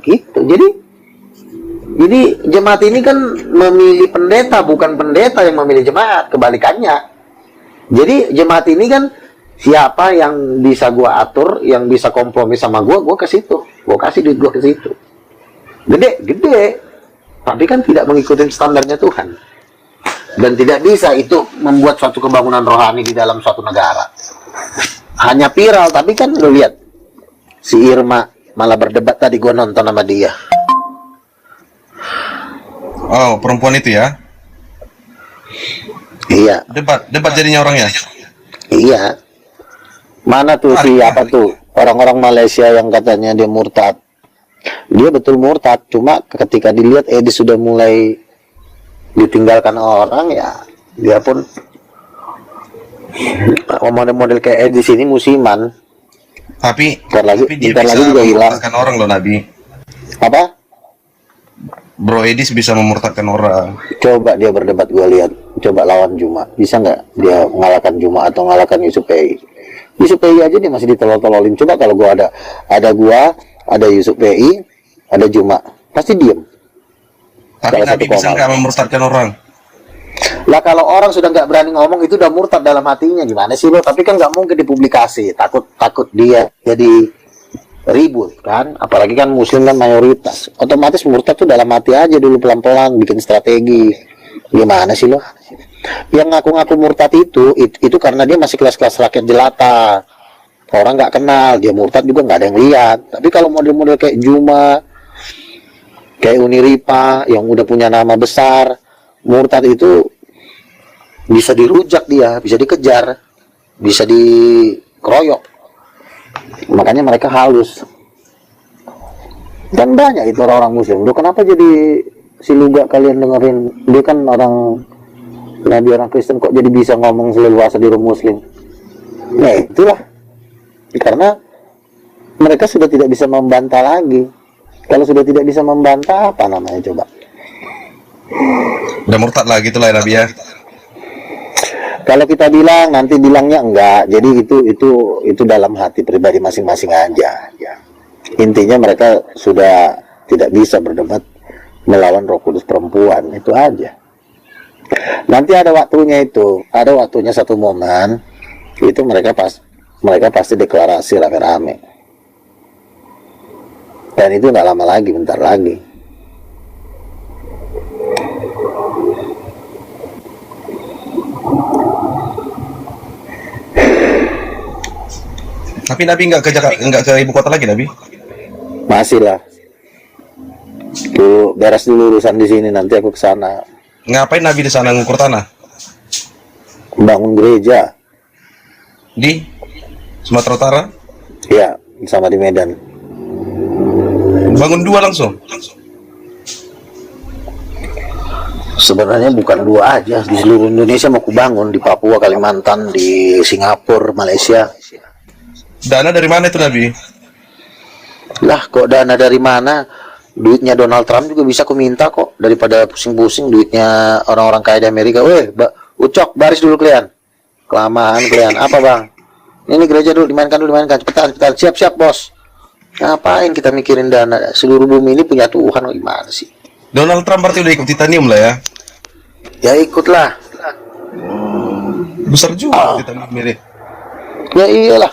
gitu. Jadi jemaat ini kan memilih pendeta, bukan pendeta yang memilih jemaat, kebalikannya. Jadi jemaat ini kan siapa yang bisa gua atur, yang bisa kompromi sama gua ke situ. Gua kasih duit gua ke situ. Gede. Tapi kan tidak mengikuti standarnya Tuhan. Dan tidak bisa itu membuat suatu kebangunan rohani di dalam suatu negara. Hanya viral, tapi kan lu lihat. Si Irma malah berdebat tadi, gua nonton sama dia. Oh, perempuan itu ya? Iya. Debat jadinya orangnya. Iya. Mana tuh si apa tuh orang-orang Malaysia yang katanya dia murtad. Dia betul murtad, cuma ketika dilihat dia sudah mulai ditinggalkan orang, ya dia pun model-model kayak di sini musiman. Tapi dia bentar bisa lagi juga hilang. memurtadkan orang loh, Nabi. Apa? Bro Edis bisa memurtadkan orang. Coba dia berdebat, gua lihat. Coba lawan Juma, bisa nggak dia mengalahkan Juma atau mengalahkan Yusuf PI? Yusuf PI aja dia masih ditolol-tololin. Coba kalau gua ada Yusuf PI, ada Juma, pasti diem. Tapi Nabi bisa nggak memurtadkan orang? Lah kalau orang sudah nggak berani ngomong, itu udah murtad dalam hatinya, gimana sih lo? Tapi kan nggak mungkin dipublikasi, takut dia jadi ribut kan, apalagi kan Muslim kan mayoritas, otomatis murtad tuh dalam hati aja dulu, pelan-pelan bikin strategi. Gimana sih lo? Yang ngaku-ngaku murtad itu karena dia masih kelas-kelas rakyat jelata, orang nggak kenal, dia murtad juga nggak ada yang lihat. Tapi kalau model-model kayak Juma, kayak Uniripa yang udah punya nama besar, murtad itu bisa dirujak, dia bisa dikejar, bisa dikeroyok. Makanya mereka halus. Dan banyak itu orang-orang Muslim. Loh, kenapa jadi si Luga kalian dengerin? Dia kan orang Nabi, orang Kristen, kok jadi bisa ngomong seleluasa di rumah Muslim? Nah itulah, karena mereka sudah tidak bisa membantah lagi. Kalau sudah tidak bisa membantah, apa namanya coba? Udah murtad lah gitulah ya, Nabi ya. Kalau kita bilang, nanti bilangnya enggak. Jadi itu dalam hati pribadi masing-masing aja. Intinya mereka sudah tidak bisa berdebat melawan Roh Kudus perempuan, itu aja. Nanti ada waktunya satu momen itu mereka pasti deklarasi rame-rame. Dan itu nggak lama lagi, bentar lagi. Tapi Nabi nggak ke ibu kota lagi, Nabi? Masih lah. Tuh beres dulu urusan di sini, nanti aku ke sana. Ngapain Nabi di sana, ngukur tanah? Bangun gereja. Di Sumatera Utara? Ya, sama di Medan. Bangun dua langsung? Sebenarnya bukan dua aja, di seluruh Indonesia mau kubangun, di Papua, Kalimantan, di Singapura, Malaysia. Dana dari mana itu, Nabi? Lah, kok dana dari mana? Duitnya Donald Trump juga bisa aku minta kok, daripada pusing-pusing duitnya orang-orang kaya di Amerika. Weh, Ucok, baris dulu kalian. Kelamaan kalian. Apa bang? Ini gereja dulu, dimainkan. Cepetan. Siap, bos. Ngapain kita mikirin dana? Seluruh bumi ini punya Tuhan, gimana sih? Donald Trump berarti udah ikut titanium lah ya? Ya ikutlah. Besar juga titanium ini. Ya iyalah.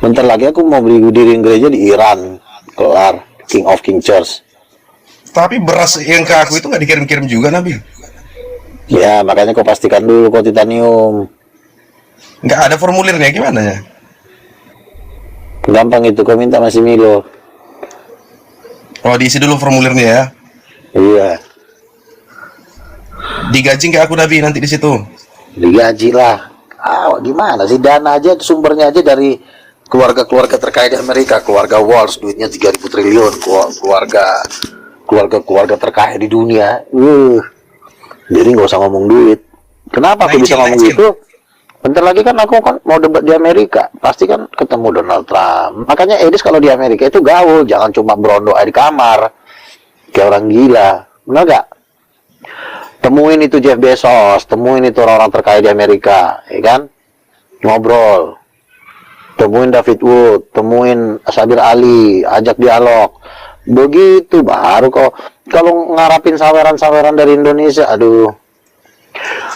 Bentar lagi aku mau berdiriin gereja di Iran. Kelar, King of King Church. Tapi beras yang ke aku itu nggak dikirim-kirim juga, Nabi? Ya, makanya kau pastikan dulu kau titanium. Nggak ada formulirnya, gimana ya? Gampang itu, kau minta masih Milo. Oh, diisi dulu formulirnya ya? Iya. Digaji nggak aku, Nabi, nanti di situ? Digaji lah. Gimana sih, dana aja sumbernya aja dari keluarga-keluarga terkaya di Amerika, keluarga Walsh, duitnya 3.000 triliun, keluarga terkaya di dunia. Jadi nggak usah ngomong duit. Kenapa aku bisa ngomong gitu? Bentar lagi kan aku mau debat di Amerika, pasti kan ketemu Donald Trump. Makanya Edis kalau di Amerika itu gaul, jangan cuma berondok di kamar kayak orang gila, benar gak? Temuin itu Jeff Bezos, temuin itu orang-orang terkaya di Amerika, ya kan? Ngobrol. temuin David Wood, temuin Sabir Ali, ajak dialog. Begitu baru kok. Kalau ngarapin saweran-saweran dari Indonesia, aduh.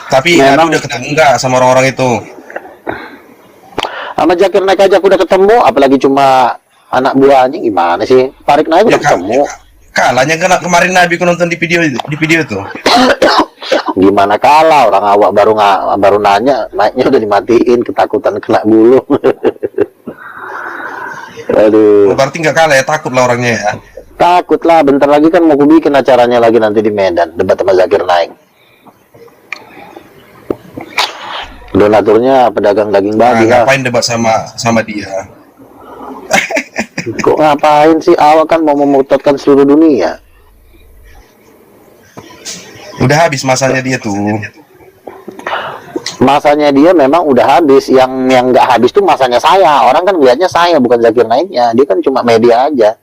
Tapi Memang Nabi udah ketemu nggak sama orang-orang itu? sama Zakir Naik aja aku udah ketemu, apalagi cuma anak buahnya gimana sih? Tarik Naik Ya udah ketemu. kalahnya kan kemarin Nabi ku nonton di video itu. Gimana kalah orang awak baru nanya, naiknya udah dimatiin, ketakutan kena gulung. Aduh, Oh, berarti nggak kalah ya, takut lah orangnya ya. takut lah. Bentar lagi kan mau bikin acaranya lagi nanti di Medan, debat sama Zakir Naik. Donaturnya pedagang daging Nah, babi lah. ngapain debat sama dia? Kok ngapain sih? Awak kan mau memututkan seluruh dunia. Udah habis masanya dia tuh. Masanya dia memang udah habis. Yang nggak habis tuh masanya saya. Orang kan lihatnya saya, bukan Zakir Naiknya. Dia kan cuma media aja.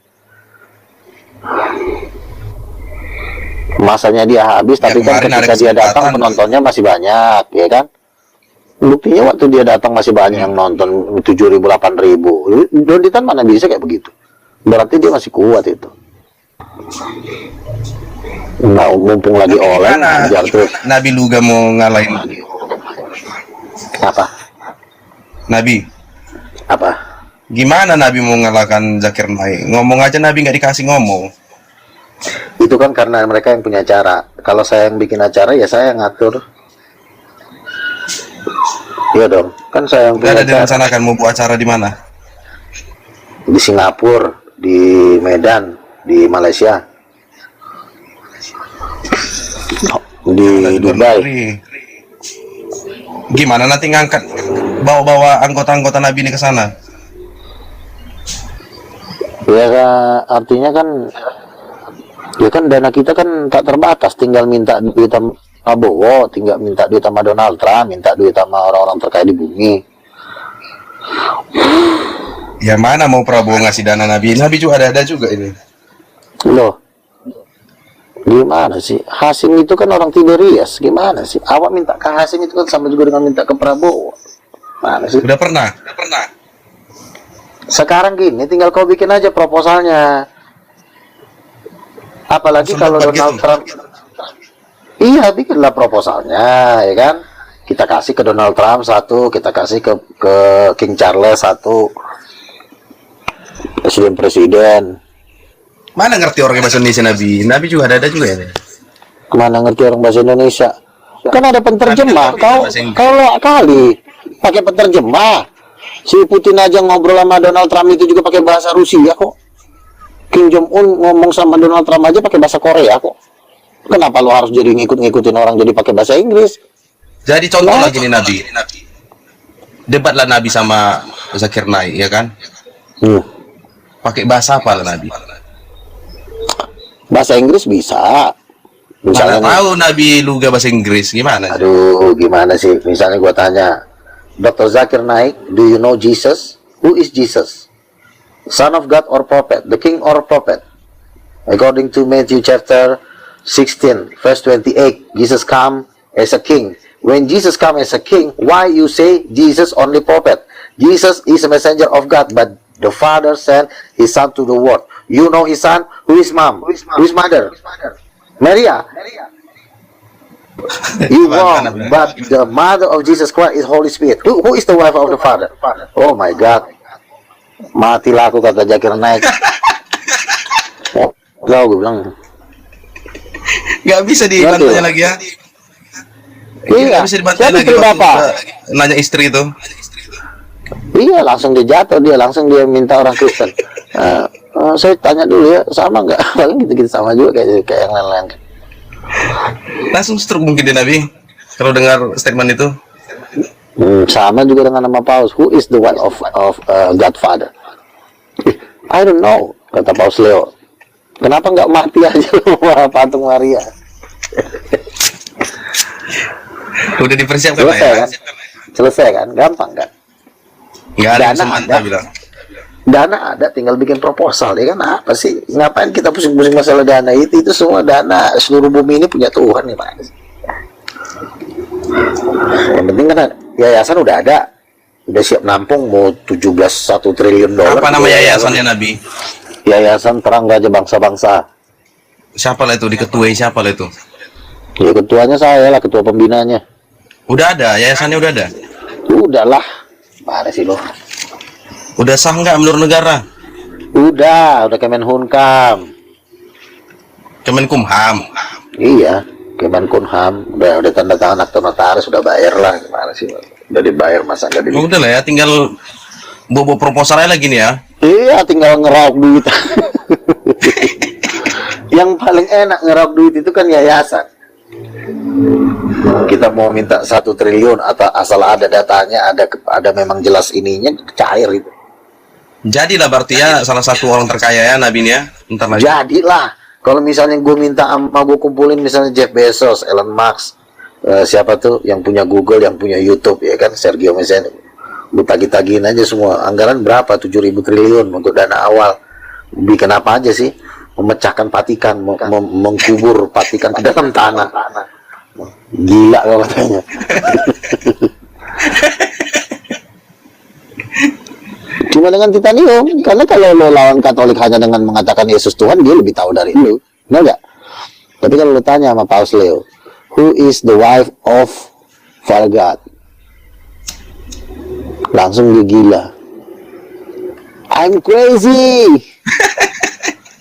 Masanya dia habis, Ya, tapi kan kemarin ada ketika dia datang kesempatan. penontonnya masih banyak, ya kan? Buktinya waktu dia datang masih banyak yang nonton 7.000, 8.000. Donitan mana bisa kayak begitu? Berarti dia masih kuat itu. Nah, mumpung lagi oleng, Gimana ajar terus. Nabi Luga mau ngalahin Apa? Nabi? Apa? Gimana Nabi mau ngalahkan Zakir Naik? Ngomong aja Nabi nggak dikasih ngomong. Itu kan karena mereka yang punya acara. Kalau saya yang bikin acara, ya saya yang ngatur. Iya dong, kan saya yang Udah punya ada acara. direncanakan mau buat acara di mana? Di Singapura, di Medan, di Malaysia, di Ada di luar Dubai. negeri. Gimana nanti ngangkat bawa-bawa anggota-anggota Nabi ini ke sana? Ya artinya kan, ya kan dana kita kan tak terbatas. Tinggal minta duit sama Prabowo, tinggal minta duit sama Donald Trump, minta duit sama orang-orang terkaya di bumi. Ya mana mau Prabowo ngasih dana Nabi? Nabi juga ada juga ini. Loh, gimana sih? Hasim itu kan orang Tiberias, gimana sih? Awak minta ke Hasim itu kan sama juga dengan minta ke Prabowo. Mana sih? Udah pernah? Udah pernah. Sekarang gini, tinggal kau bikin aja proposalnya. Apalagi Langsung kalau debat Donald gitu. Trump, iya bikinlah proposalnya, ya kan? Kita kasih ke Donald Trump satu, kita kasih ke King Charles satu, presiden-presiden. Mana ngerti orang bahasa Indonesia Nabi? Nabi juga ada juga ya. Kemana ngerti orang bahasa Indonesia? Kan ada penterjemah. Nabi Kau bahasa Inggris. kalau kali pakai penterjemah. Si Putin aja ngobrol sama Donald Trump itu juga pakai bahasa Rusia kok. Kim Jong Un ngomong sama Donald Trump aja pakai bahasa Korea kok. Kenapa lo harus jadi ngikut-ngikutin orang jadi pakai bahasa Inggris? Jadi contoh Nah. lagi nih Nabi. Debatlah Nabi sama Zakir Naik, ya kan? Pakai bahasa apa lah Nabi? Bahasa Inggris bisa. Mana Misalnya nih, tahu Nabi Luga bahasa Inggris gimana? aduh gimana sih? Misalnya gua tanya, Dr. Zakir Naik, do you know Jesus? Who is Jesus? Son of God or prophet? The king or prophet? According to Matthew chapter 16, verse 28, Jesus come as a king. When Jesus come as a king, why you say Jesus only prophet? Jesus is a messenger of God, but the Father sent his son to the world. You know his son? Who is mom? Who is mother? Maria. You wrong, but the mother of Jesus Christ is Holy Spirit. Who is the wife of the Father? Oh my God. Matilah aku, kata Zakir Naik. Oh, gue bilang. Nggak bisa dibantahnya lagi ya? Iya, Nggak bisa dibantah siapa lagi istri waktu bapak? nanya istri itu. Iya, langsung dia jatuh, langsung dia minta orang Kristen. Saya tanya dulu ya, sama nggak? Paling gitu-gitu sama juga kayak yang lain-lain. Langsung stroke mungkin dia Nabi kalau dengar statement itu. Sama juga dengan nama Paus. Who is the wife of Godfather? I don't know, kata Paus Leo. Kenapa nggak mati aja patung Maria? Udah dipersiapkan lah Selesai ya. kan? Selesai kan? Gampang kan? Nggak ada yang Dana bisa ada. bantah bilang. Dana ada, tinggal bikin proposal, ya kan? Apa sih? Ngapain kita pusing-pusing masalah dana itu semua dana seluruh bumi ini punya Tuhan nih, Pak. Yang penting kan yayasan udah ada, udah siap nampung mau 1 triliun dolar. Apa nama yayasannya Nabi? Yayasan Terang Raja Bangsa-Bangsa. Siapa lah itu, diketuai siapa lah itu? Ya ketuanya saya lah, ketua pembinanya. Udah ada, yayasannya udah ada? Udahlah, mana sih lo? Udah sah nggak menurut negara? Udah Kemenhunkam. Kemenkumham. Iya, Kemenkumham. Udah tanda tangan akta notaris, sudah bayar lah. Gimana sih? Udah dibayar, masa nggak dibayar? Udah lah ya, tinggal bobo proposal aja lagi nih ya. Iya, tinggal ngeraup duit. Yang paling enak ngeraup duit itu kan yayasan. Kita mau minta 1 triliun atau asal ada datanya, ada memang jelas ininya, cair itu. Jadilah berarti ya salah satu orang terkaya ya Nabi ini ya. Ntar lagi. Jadilah. Kalau misalnya gue minta sama gue kumpulin misalnya Jeff Bezos, Elon Musk, siapa tuh yang punya Google, yang punya YouTube, ya kan, Sergio misalnya, gue tagih-tagihin aja semua. Anggaran berapa? 7.000 triliun untuk dana awal. Bikin apa aja sih? Memecahkan Vatikan, mengkubur Vatikan ke dalam tanah. Gila kalau katanya. Cuma dengan titanium, karena kalau lo lawan Katolik hanya dengan mengatakan Yesus Tuhan, dia lebih tahu dari lo, benar nggak? Tapi kalau lo tanya sama Paus Leo, who is the wife of Father God? Langsung dia gila. I'm crazy.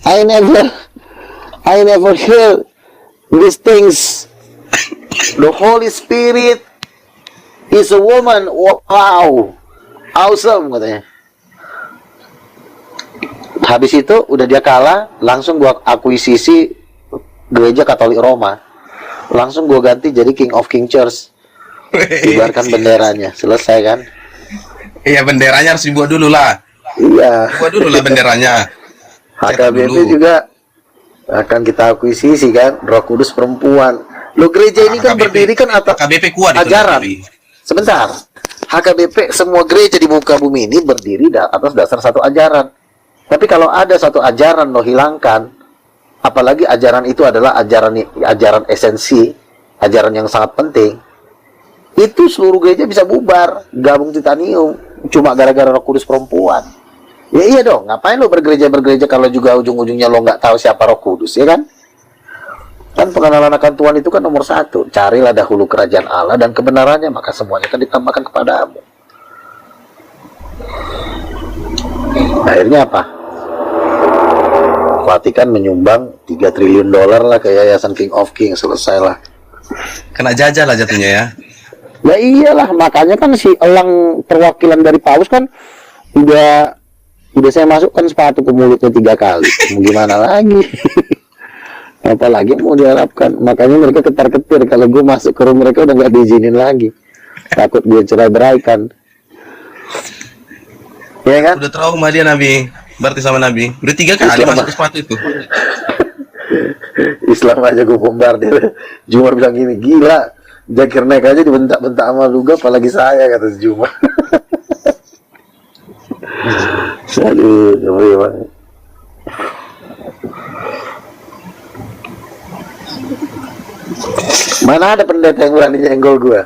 I never heard these things. The Holy Spirit is a woman. Wow, awesome katanya. Habis itu udah dia kalah, langsung gua akuisisi gereja Katolik Roma, langsung gua ganti jadi King of King Church, ibaratkan benderanya, selesai kan? Iya, benderanya harus dibuat dulu lah. Iya. Buat dulu lah benderanya. HKBP juga akan kita akuisisi kan, Roh Kudus perempuan. Lo gereja ini kan berdiri kan atas HKBP kuat itu, ajaran. Nabi. Sebentar, HKBP semua gereja di muka bumi ini berdiri atas dasar satu ajaran. Tapi kalau ada satu ajaran lo hilangkan, apalagi ajaran itu adalah ajaran esensi, ajaran yang sangat penting, itu seluruh gereja bisa bubar, gabung titanium, cuma gara-gara Roh Kudus perempuan. Ya iya dong, ngapain lo bergereja kalau juga ujung-ujungnya lo nggak tahu siapa Roh Kudus, ya kan? Kan pengenalan akan Tuhan itu kan nomor 1. Carilah dahulu kerajaan Allah dan kebenarannya, maka semuanya akan ditambahkan kepadamu. Akhirnya apa? Vatikan menyumbang 3 triliun dolar lah ke yayasan King of King, selesai lah. Kena jajah lah jatuhnya ya. Ya iyalah, makanya kan si elang perwakilan dari Paus kan udah saya masukkan sepatu ke mulutnya 3 kali. Mau gimana lagi? Apalagi mau diharapkan. Makanya mereka ketar-ketir kalau gue masuk ke rumah mereka udah nggak diizinin lagi. Takut dia cerai beraikan. Ya kan? Udah trauma dia Nabi. Berarti sama Nabi. Udah 3 kali Islam masuk ke sepatu itu. Islam aja gue bombardir. Jumar bilang gini, gila. Zakir naik aja dibentak-bentak sama Luga, apalagi saya, kata si Jumar. Aduh, gimana? Mana ada pendeta yang berani nyenggol gue?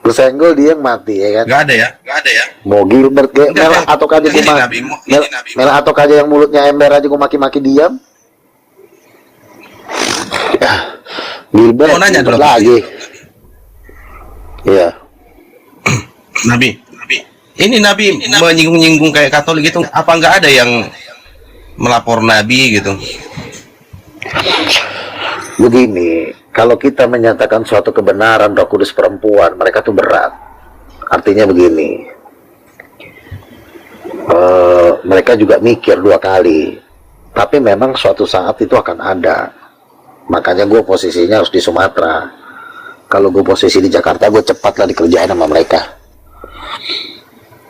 Lu senggol dia yang mati, ya kan? Gak ada ya. Mau Gilbert kayak Mela atau aja gue Mela atau aja yang mulutnya ember aja gue maki-maki diam. Gilbert mau nanya dulu lagi. Iya. Nabi. Ini Nabi menyinggung-nyinggung kayak Katolik gitu. Apa nggak ada yang melapor Nabi gitu? Begini, kalau kita menyatakan suatu kebenaran Roh Kudus perempuan, mereka tuh berat. Artinya begini, mereka juga mikir 2 kali. Tapi memang suatu saat itu akan ada. Makanya gue posisinya harus di Sumatera. Kalau gue posisi di Jakarta, gue cepat lah dikerjain sama mereka.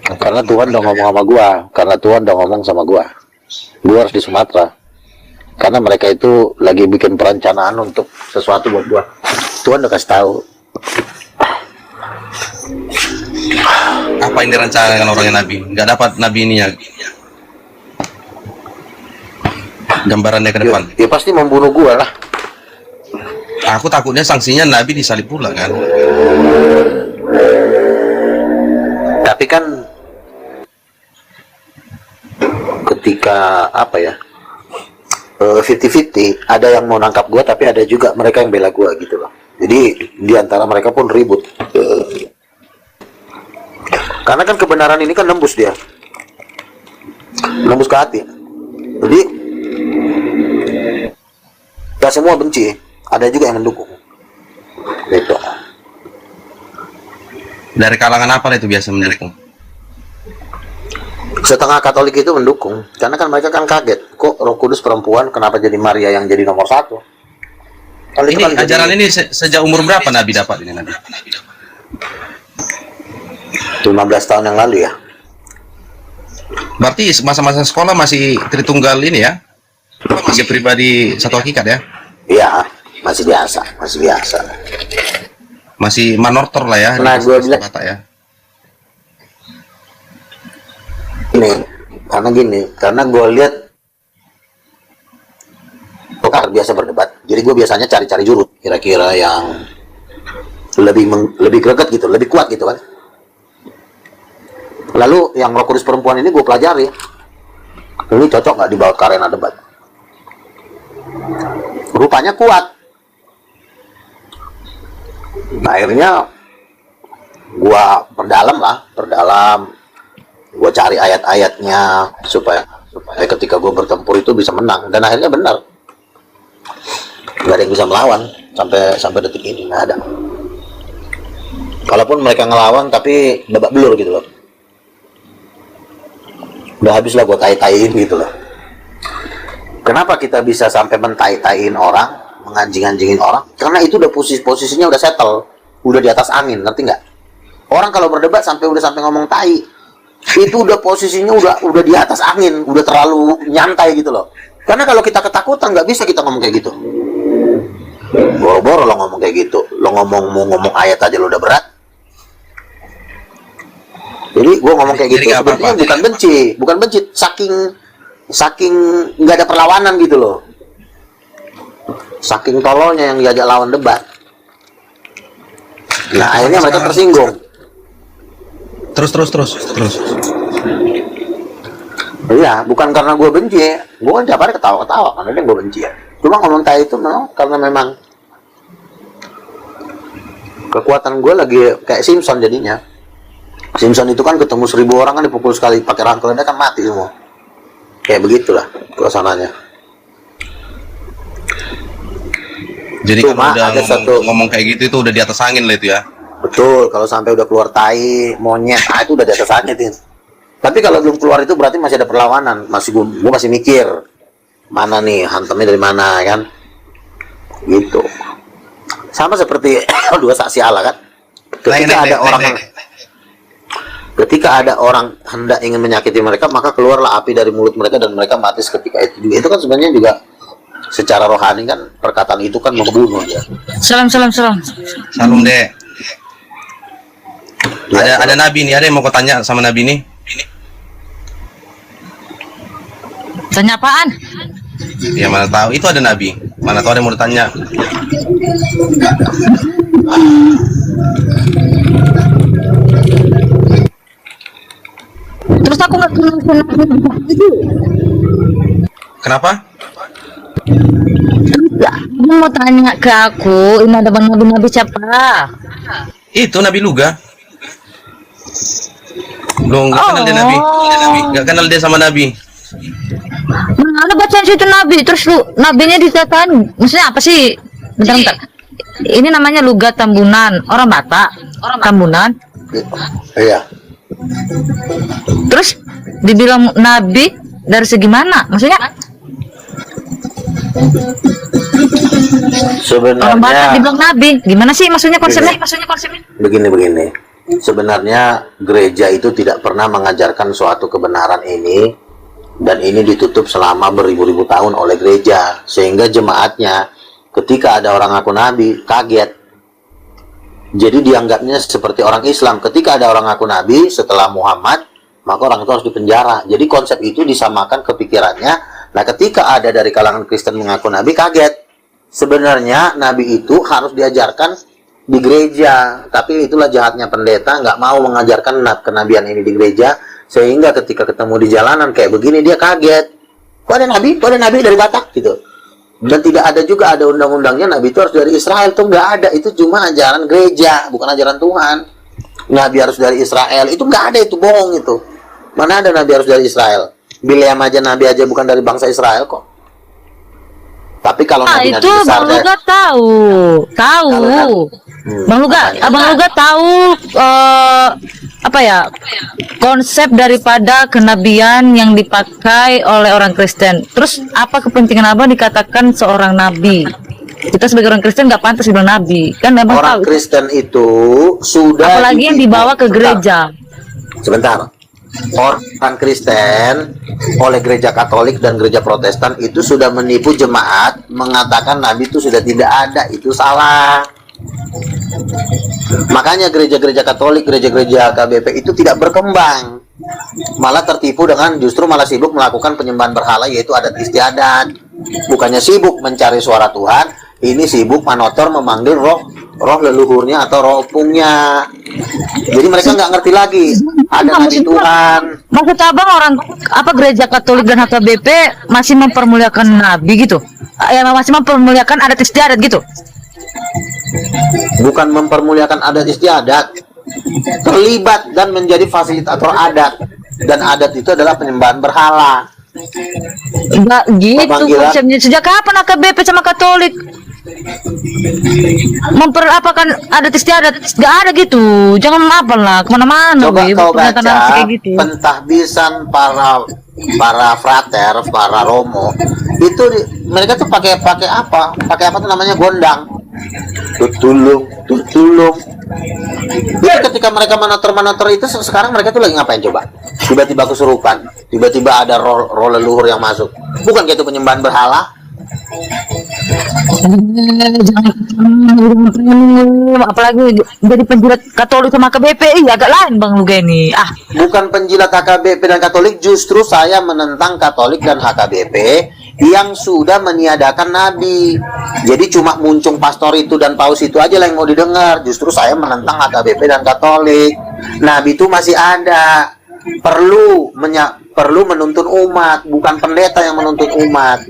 Karena Tuhan udah ngomong sama gue. Karena Tuhan udah ngomong sama gue. Gue harus di Sumatera. Karena mereka itu lagi bikin perencanaan untuk sesuatu buat gue. Tuhan udah kasih tahu. Apa yang direncanakan orangnya Nabi? Nggak dapat Nabi ini ya? Gambarannya ke depan. Ya pasti membunuh gue lah. Aku takutnya sanksinya Nabi disalib pula kan. Tapi kan ketika apa ya, 50-50, ada yang mau nangkap gue, tapi ada juga mereka yang bela gue gitu loh. Jadi di antara mereka pun ribut. Karena kan kebenaran ini kan nembus dia, nembus ke hati. Jadi gak semua benci, ada juga yang mendukung. Gitu. Dari kalangan apa itu biasa mendukung? Setengah Katolik itu mendukung, karena kan mereka kan kaget, kok Roh Kudus perempuan, kenapa jadi Maria yang jadi nomor 1? Kalau itu Ini kan ajaran ini sejak umur berapa Nabi dapat ini Nabi? 15 tahun yang lalu ya. Berarti masa-masa sekolah masih Tritunggal ini ya? Masih pribadi satu hakikat ya? Iya, masih biasa, masih biasa. Masih manortor lah ya? Nah, gue bilang ya. karena gue lihat biasa berdebat, jadi gue biasanya cari-cari jurut kira-kira yang lebih greget gitu, lebih kuat gitu kan. Lalu yang Roh Kudus perempuan ini gue pelajari, ini cocok nggak dibawa ke arena debat. Rupanya kuat. Nah, akhirnya gue perdalam, gue cari ayat-ayatnya supaya ketika gue bertempur itu bisa menang, dan akhirnya benar. Nggak ada yang bisa melawan sampai detik ini, nggak ada. Kalaupun mereka ngelawan tapi babak belur gitu loh, udah habis lah gue tai-taiin gitu loh. Kenapa kita bisa sampai mentai-taiin orang, menganjing-anjingin orang? Karena itu udah posisinya udah settle, udah di atas angin, ngerti nggak? Orang kalau berdebat sampai ngomong tai, itu udah posisinya udah di atas angin, udah terlalu nyantai gitu loh. Karena kalau kita ketakutan nggak bisa kita ngomong kayak gitu. Boro-boro lo ngomong kayak gitu, lo mau ngomong ayat aja lo udah berat. Jadi gue ngomong kayak gitu sebenarnya bukan benci, saking nggak ada perlawanan gitu loh, saking tololnya yang diajak lawan debat. Nah akhirnya mereka tersinggung. Terus. Iya, bukan karena gue benci, gue kan tiap hari ketawa-ketawa, karena gue benci ya. Cuma ngomong tai itu memang karena memang kekuatan gue lagi kayak Simpson jadinya. Simpson itu kan ketemu 1000 orang kan dipukul sekali pakai rangkul, dia kan mati semua. Kayak begitulah suasananya. Jadi cuma kalau udah ada ngomong kayak gitu itu udah di atas angin lah itu ya. Betul, kalau sampai udah keluar tai, monyet, itu udah di atas angin itu. Tapi kalau belum keluar itu berarti masih ada perlawanan, gue masih mikir mana nih hantamnya dari mana kan, gitu. Sama seperti dua saksi Allah kan. Ketika ada orang hendak ingin menyakiti mereka, maka keluarlah api dari mulut mereka dan mereka mati seketika itu juga. Itu kan sebenarnya juga secara rohani kan perkataan itu kan membunuh ya. Salam. Salam deh. Ada Nabi nih, ada yang mau kau tanya sama Nabi nih? Tanya apaan? Ya mana tahu, itu ada Nabi. Mana tahu ada yang mau ditanya. Terus aku nggak kenal. Kenapa? Kamu mau tanya ke aku, ini ada bang Nabi siapa? Itu Nabi Luga. Lo nggak kenal dia Nabi? Nggak kenal dia sama Nabi? Mana bacaan situ Nabi? Terus lu Nabinya dikatain, maksudnya apa sih? Bentar. Ini namanya Luga Tambunan, orang Batak, Tambunan. Iya. Terus dibilang Nabi dari segi mana? Maksudnya? Orang Batak Sebenarnya dibilang Nabi, gimana sih maksudnya konsepnya? begini. Sebenarnya gereja itu tidak pernah mengajarkan suatu kebenaran ini, dan ini ditutup selama beribu-ribu tahun oleh gereja, sehingga jemaatnya ketika ada orang ngaku nabi kaget. Jadi dianggapnya seperti orang Islam. Ketika ada orang ngaku nabi setelah Muhammad, maka orang itu harus dipenjara. Jadi konsep itu disamakan kepikirannya. Nah, ketika ada dari kalangan Kristen mengaku nabi, kaget. Sebenarnya nabi itu harus diajarkan di gereja. Tapi itulah jahatnya pendeta, nggak mau mengajarkan kenabian ini di gereja, sehingga ketika ketemu di jalanan kayak begini dia kaget. Kok ada nabi? Kok ada nabi dari Batak gitu? Dan tidak ada juga ada undang-undangnya nabi itu harus dari Israel, tuh nggak ada. Itu cuma ajaran gereja, bukan ajaran Tuhan. Nabi harus dari Israel, itu nggak ada, itu bohong itu. Mana ada nabi harus dari Israel? Bileam aja nabi aja bukan dari bangsa Israel kok. Tapi kalau nabi itu Bang Luga tahu. Bang Luga, Abang Luga tahu apa ya, konsep daripada kenabian yang dipakai oleh orang Kristen. Terus apa kepentingan Abang dikatakan seorang nabi? Kita sebagai orang Kristen nggak pantas dibilang nabi, kan Abang orang tahu. Kristen itu sudah Apalagi yang dibawa ke gereja. Sebentar. Orang Kristen oleh gereja Katolik dan gereja Protestan itu sudah menipu jemaat, mengatakan nabi itu sudah tidak ada. Itu salah. Makanya gereja-gereja Katolik, gereja-gereja KBP itu tidak berkembang, malah tertipu dengan justru malah sibuk melakukan penyembahan berhala, yaitu adat istiadat. Bukannya sibuk mencari suara Tuhan, ini sibuk manotor memanggil roh leluhurnya atau roh opungnya. Jadi mereka nggak ngerti lagi ada nabi Tuhan. Maksud Abang orang apa gereja Katolik dan HKBP masih mempermuliakan nabi gitu? Ya masih mempermuliakan adat istiadat gitu? Bukan mempermuliakan adat istiadat, terlibat dan menjadi fasilitator adat. Dan adat itu adalah penyembahan berhala. Enggak gitu Pemanggilan. konsepnya. Sejak kapan AKBP sama Katolik memperapakan adat istiadat? Gak ada gitu. Jangan apa lah kemana-mana. Coba kau pernyataan baca kayak gitu. pentahbisan para frater, para romo itu mereka tuh pakai apa? Pakai apa tuh namanya, gondang. Tutulung. Jadi ketika mereka manotor itu sekarang mereka tuh lagi ngapain coba? Tiba-tiba kesurupan, tiba-tiba ada roh leluhur yang masuk. Bukan gitu penyembahan berhala? Apalagi jadi penjilat Katolik sama KBP, agak lain Bang Luga ini. Bukan penjilat HKBP dan Katolik, justru saya menentang Katolik dan HKBP yang sudah meniadakan nabi. Jadi cuma muncung pastor itu dan paus itu aja yang mau didengar. Justru saya menentang HKBP dan Katolik. Nabi itu masih ada. Perlu menuntun umat, bukan pendeta yang menuntun umat.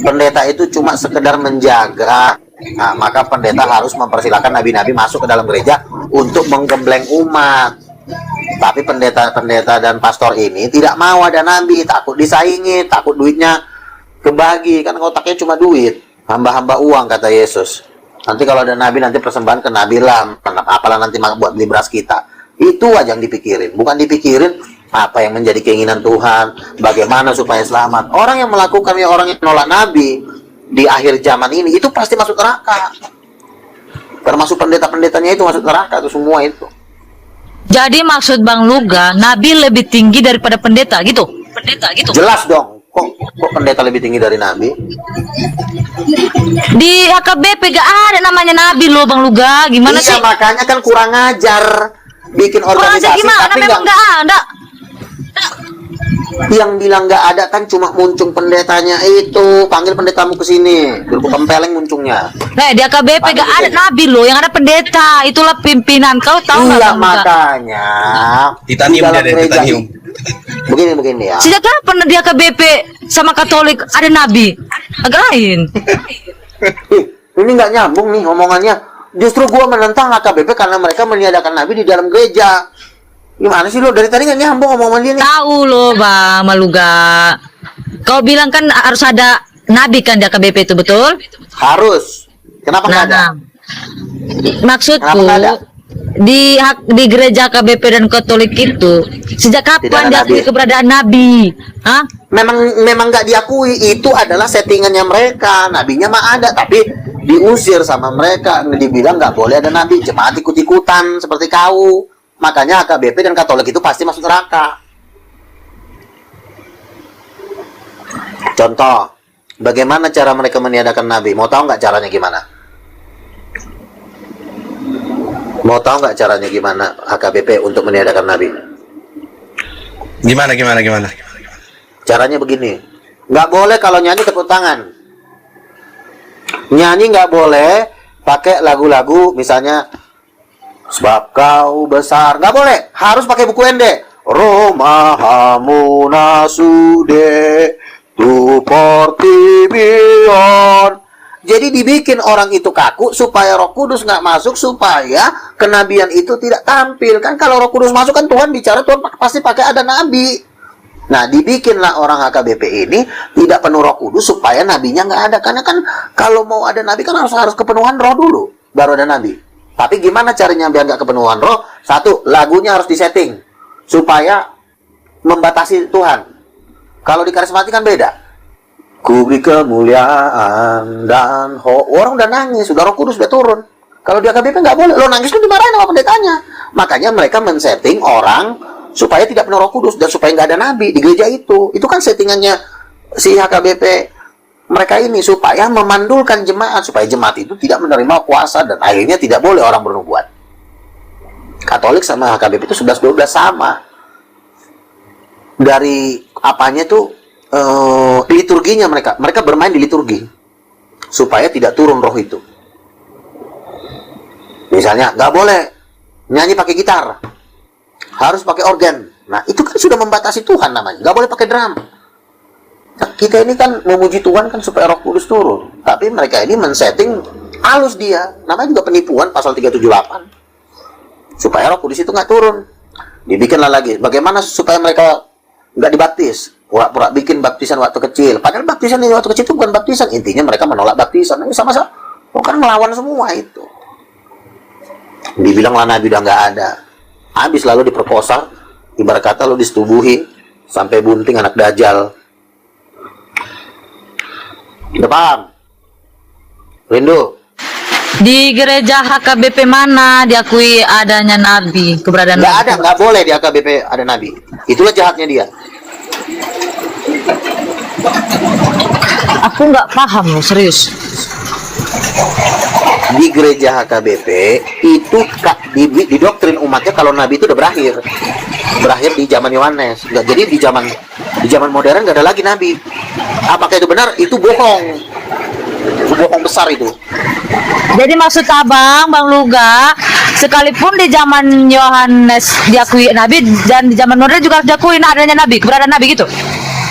Pendeta itu cuma sekedar menjaga. Nah, maka pendeta harus mempersilahkan nabi-nabi masuk ke dalam gereja untuk menggembleng umat. Tapi pendeta-pendeta dan pastor ini tidak mau ada nabi, takut disaingi, takut duitnya kebagi, kan otaknya cuma duit, hamba-hamba uang kata Yesus. Nanti kalau ada nabi, nanti persembahan ke nabi lah, apalah nanti buat beli beras kita. Itu aja yang dipikirin, bukan dipikirin apa yang menjadi keinginan Tuhan, bagaimana supaya selamat. Orang yang melakukan, orang yang menolak nabi di akhir zaman ini itu pasti masuk neraka. Termasuk pendeta-pendetanya itu masuk neraka tuh semua itu. Jadi maksud Bang Luga, nabi lebih tinggi daripada pendeta gitu? Jelas dong. Kok pendeta lebih tinggi dari nabi? Di HKBP gak ada namanya nabi loh Bang Luga. Gimana sih? Iya, makanya kan kurang ajar bikin Kurang aja organisasi gimana? tapi Memang gak ada. yang bilang nggak ada kan cuma muncung pendetanya itu. Panggil pendetamu ke sini, berbuk kempeleng muncungnya. Nah di HKBP gak ada nabi loh, yang ada pendeta. Itulah pimpinan. Kau tahu nggak Iya, Bang Luga? makanya Titanium di dalam dia ada, gereja titanium. begini ya. Sejak kapan di HKBP sama Katolik ada nabi? Agak lain. Ini nggak nyambung nih omongannya. Justru gua menentang HKBP karena mereka meniadakan nabi di dalam gereja. Gimana sih lo? Dari tadi nggak nyambung omongan dia nih. Tahu loh Bang Maluga. Kau bilang kan harus ada nabi kan di HKBP itu, betul? Harus. Kenapa nggak ada? Maksudku Kenapa nggak ada? di gereja KBP dan Katolik itu sejak Tidak kapan ada diakui nabi. keberadaan nabi? Hah? Memang nggak diakui. Itu adalah settingannya mereka. Nabinya mah ada, tapi diusir sama mereka. Dibilang nggak boleh ada nabi. Jemaat ikut-ikutan seperti kau. Makanya HKBP dan Katolik itu pasti masuk neraka. Contoh, bagaimana cara mereka meniadakan nabi? Mau tahu nggak caranya gimana? Mau tahu nggak caranya gimana HKBP untuk meniadakan nabi? Gimana? Caranya begini, nggak boleh kalau nyanyi tepuk tangan. Nyanyi nggak boleh pakai lagu-lagu misalnya sebab kau besar, nggak boleh, harus pakai buku ende. Roma hamuna sude tu portibion. Jadi dibikin orang itu kaku supaya Roh Kudus nggak masuk, supaya kenabian itu tidak tampil. Kan kalau Roh Kudus masuk kan Tuhan bicara, Tuhan pasti pakai ada nabi. Nah, dibikinlah orang HKBP ini tidak penuh Roh Kudus supaya nabinya nggak ada. Karena kan kalau mau ada nabi kan harus kepenuhan Roh dulu, baru ada nabi. Tapi gimana caranya biar nggak kepenuhan Roh? Satu, lagunya harus disetting supaya membatasi Tuhan. Kalau di karismatik kan beda. Ku beri kemuliaan dan orang udah nangis, sudah Roh Kudus udah turun. Kalau di AKBP nggak boleh, lo nangis kan dimarahin sama pendetanya. Makanya mereka men-setting orang supaya tidak penuh Roh Kudus dan supaya nggak ada nabi di gereja itu. Itu kan settingannya si HKBP mereka ini, supaya memandulkan jemaat, supaya jemaat itu tidak menerima kuasa dan akhirnya tidak boleh orang bernubuat. Katolik sama HKBP itu 11-12 sama. Dari apanya tuh di liturginya mereka bermain di liturgi supaya tidak turun roh itu. Misalnya nggak boleh nyanyi pakai gitar, harus pakai organ. Nah itu kan sudah membatasi Tuhan namanya. Nggak boleh pakai drum. Nah, kita ini kan memuji Tuhan kan supaya Roh Kudus turun, tapi mereka ini men-setting halus dia. Namanya juga penipuan, pasal 378, supaya Roh Kudus itu nggak turun. Dibikinlah lagi bagaimana supaya mereka nggak dibaptis. Pura-pura bikin baptisan waktu kecil. Padahal baptisan ini waktu kecil itu bukan baptisan. Intinya mereka menolak baptisan. Ini sama-sama. Kan melawan semua itu. Dibilanglah nabi udah nggak ada. Habis lalu diperkosa. Ibarat kata lo disetubuhi. Sampai bunting anak dajjal. Udah paham? Rindu? Di gereja HKBP mana diakui adanya nabi, keberadaan Nggak nabi? ada. Nggak boleh di AKBP ada nabi. Itulah jahatnya dia. Aku nggak paham loh, serius. Di gereja HKBP itu di doktrin umatnya kalau nabi itu udah berakhir di zaman Yohanes. Nggak, jadi di zaman modern nggak ada lagi nabi. Apakah itu benar? Itu bohong. Itu bohong besar itu. Jadi maksud Bang Luga, sekalipun di zaman Yohanes diakui nabi dan di zaman modern juga harus diakui adanya nabi, keberadaan nabi gitu.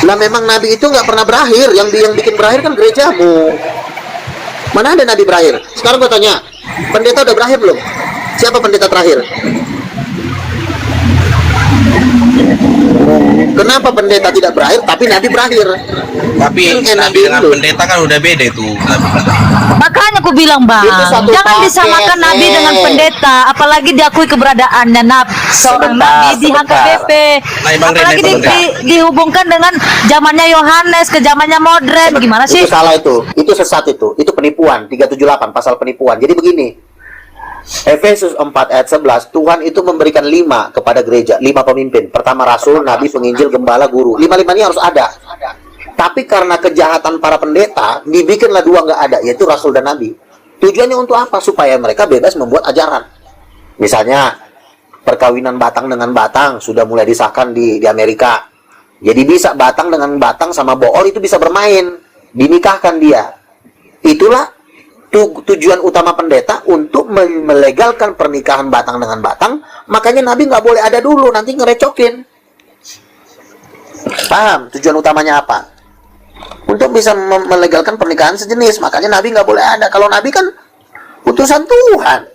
Lah memang nabi itu nggak pernah berakhir. Yang bikin berakhir kan gerejamu. Mana ada nabi berakhir? Sekarang gue tanya, pendeta udah berakhir belum? Siapa pendeta terakhir? Kenapa pendeta tidak berakhir tapi nabi berakhir? Tapi nabi dengan pendeta kan udah beda itu. Makanya aku bilang Bang, Itu satu jangan paket. disamakan nabi dengan pendeta, apalagi diakui keberadaannya seorang nabi di HKBP, Nah, Bang apalagi Rene, dihubungkan dengan zamannya Yohanes ke zamannya modern. Gimana sih? Itu salah itu sesat itu penipuan. 378 pasal penipuan. Jadi begini, Efesus 4 ayat 11, Tuhan itu memberikan 5 kepada gereja, 5 pemimpin. Pertama rasul, nabi, penginjil, gembala, guru. 5-5 ini harus ada. Tapi karena kejahatan para pendeta, dibikinlah 2 nggak ada, yaitu rasul dan nabi. Tujuannya untuk apa? Supaya mereka bebas membuat ajaran. Misalnya, perkawinan batang dengan batang sudah mulai disahkan di Amerika. Jadi bisa batang dengan batang sama bool itu bisa bermain. Dinikahkan dia. Itulah tujuan utama pendeta untuk melegalkan pernikahan batang dengan batang. Makanya nabi nggak boleh ada dulu, nanti ngerecokin. Paham? Tujuan utamanya apa? Untuk bisa melegalkan pernikahan sejenis. Makanya nabi nggak boleh ada. Kalau nabi kan utusan Tuhan.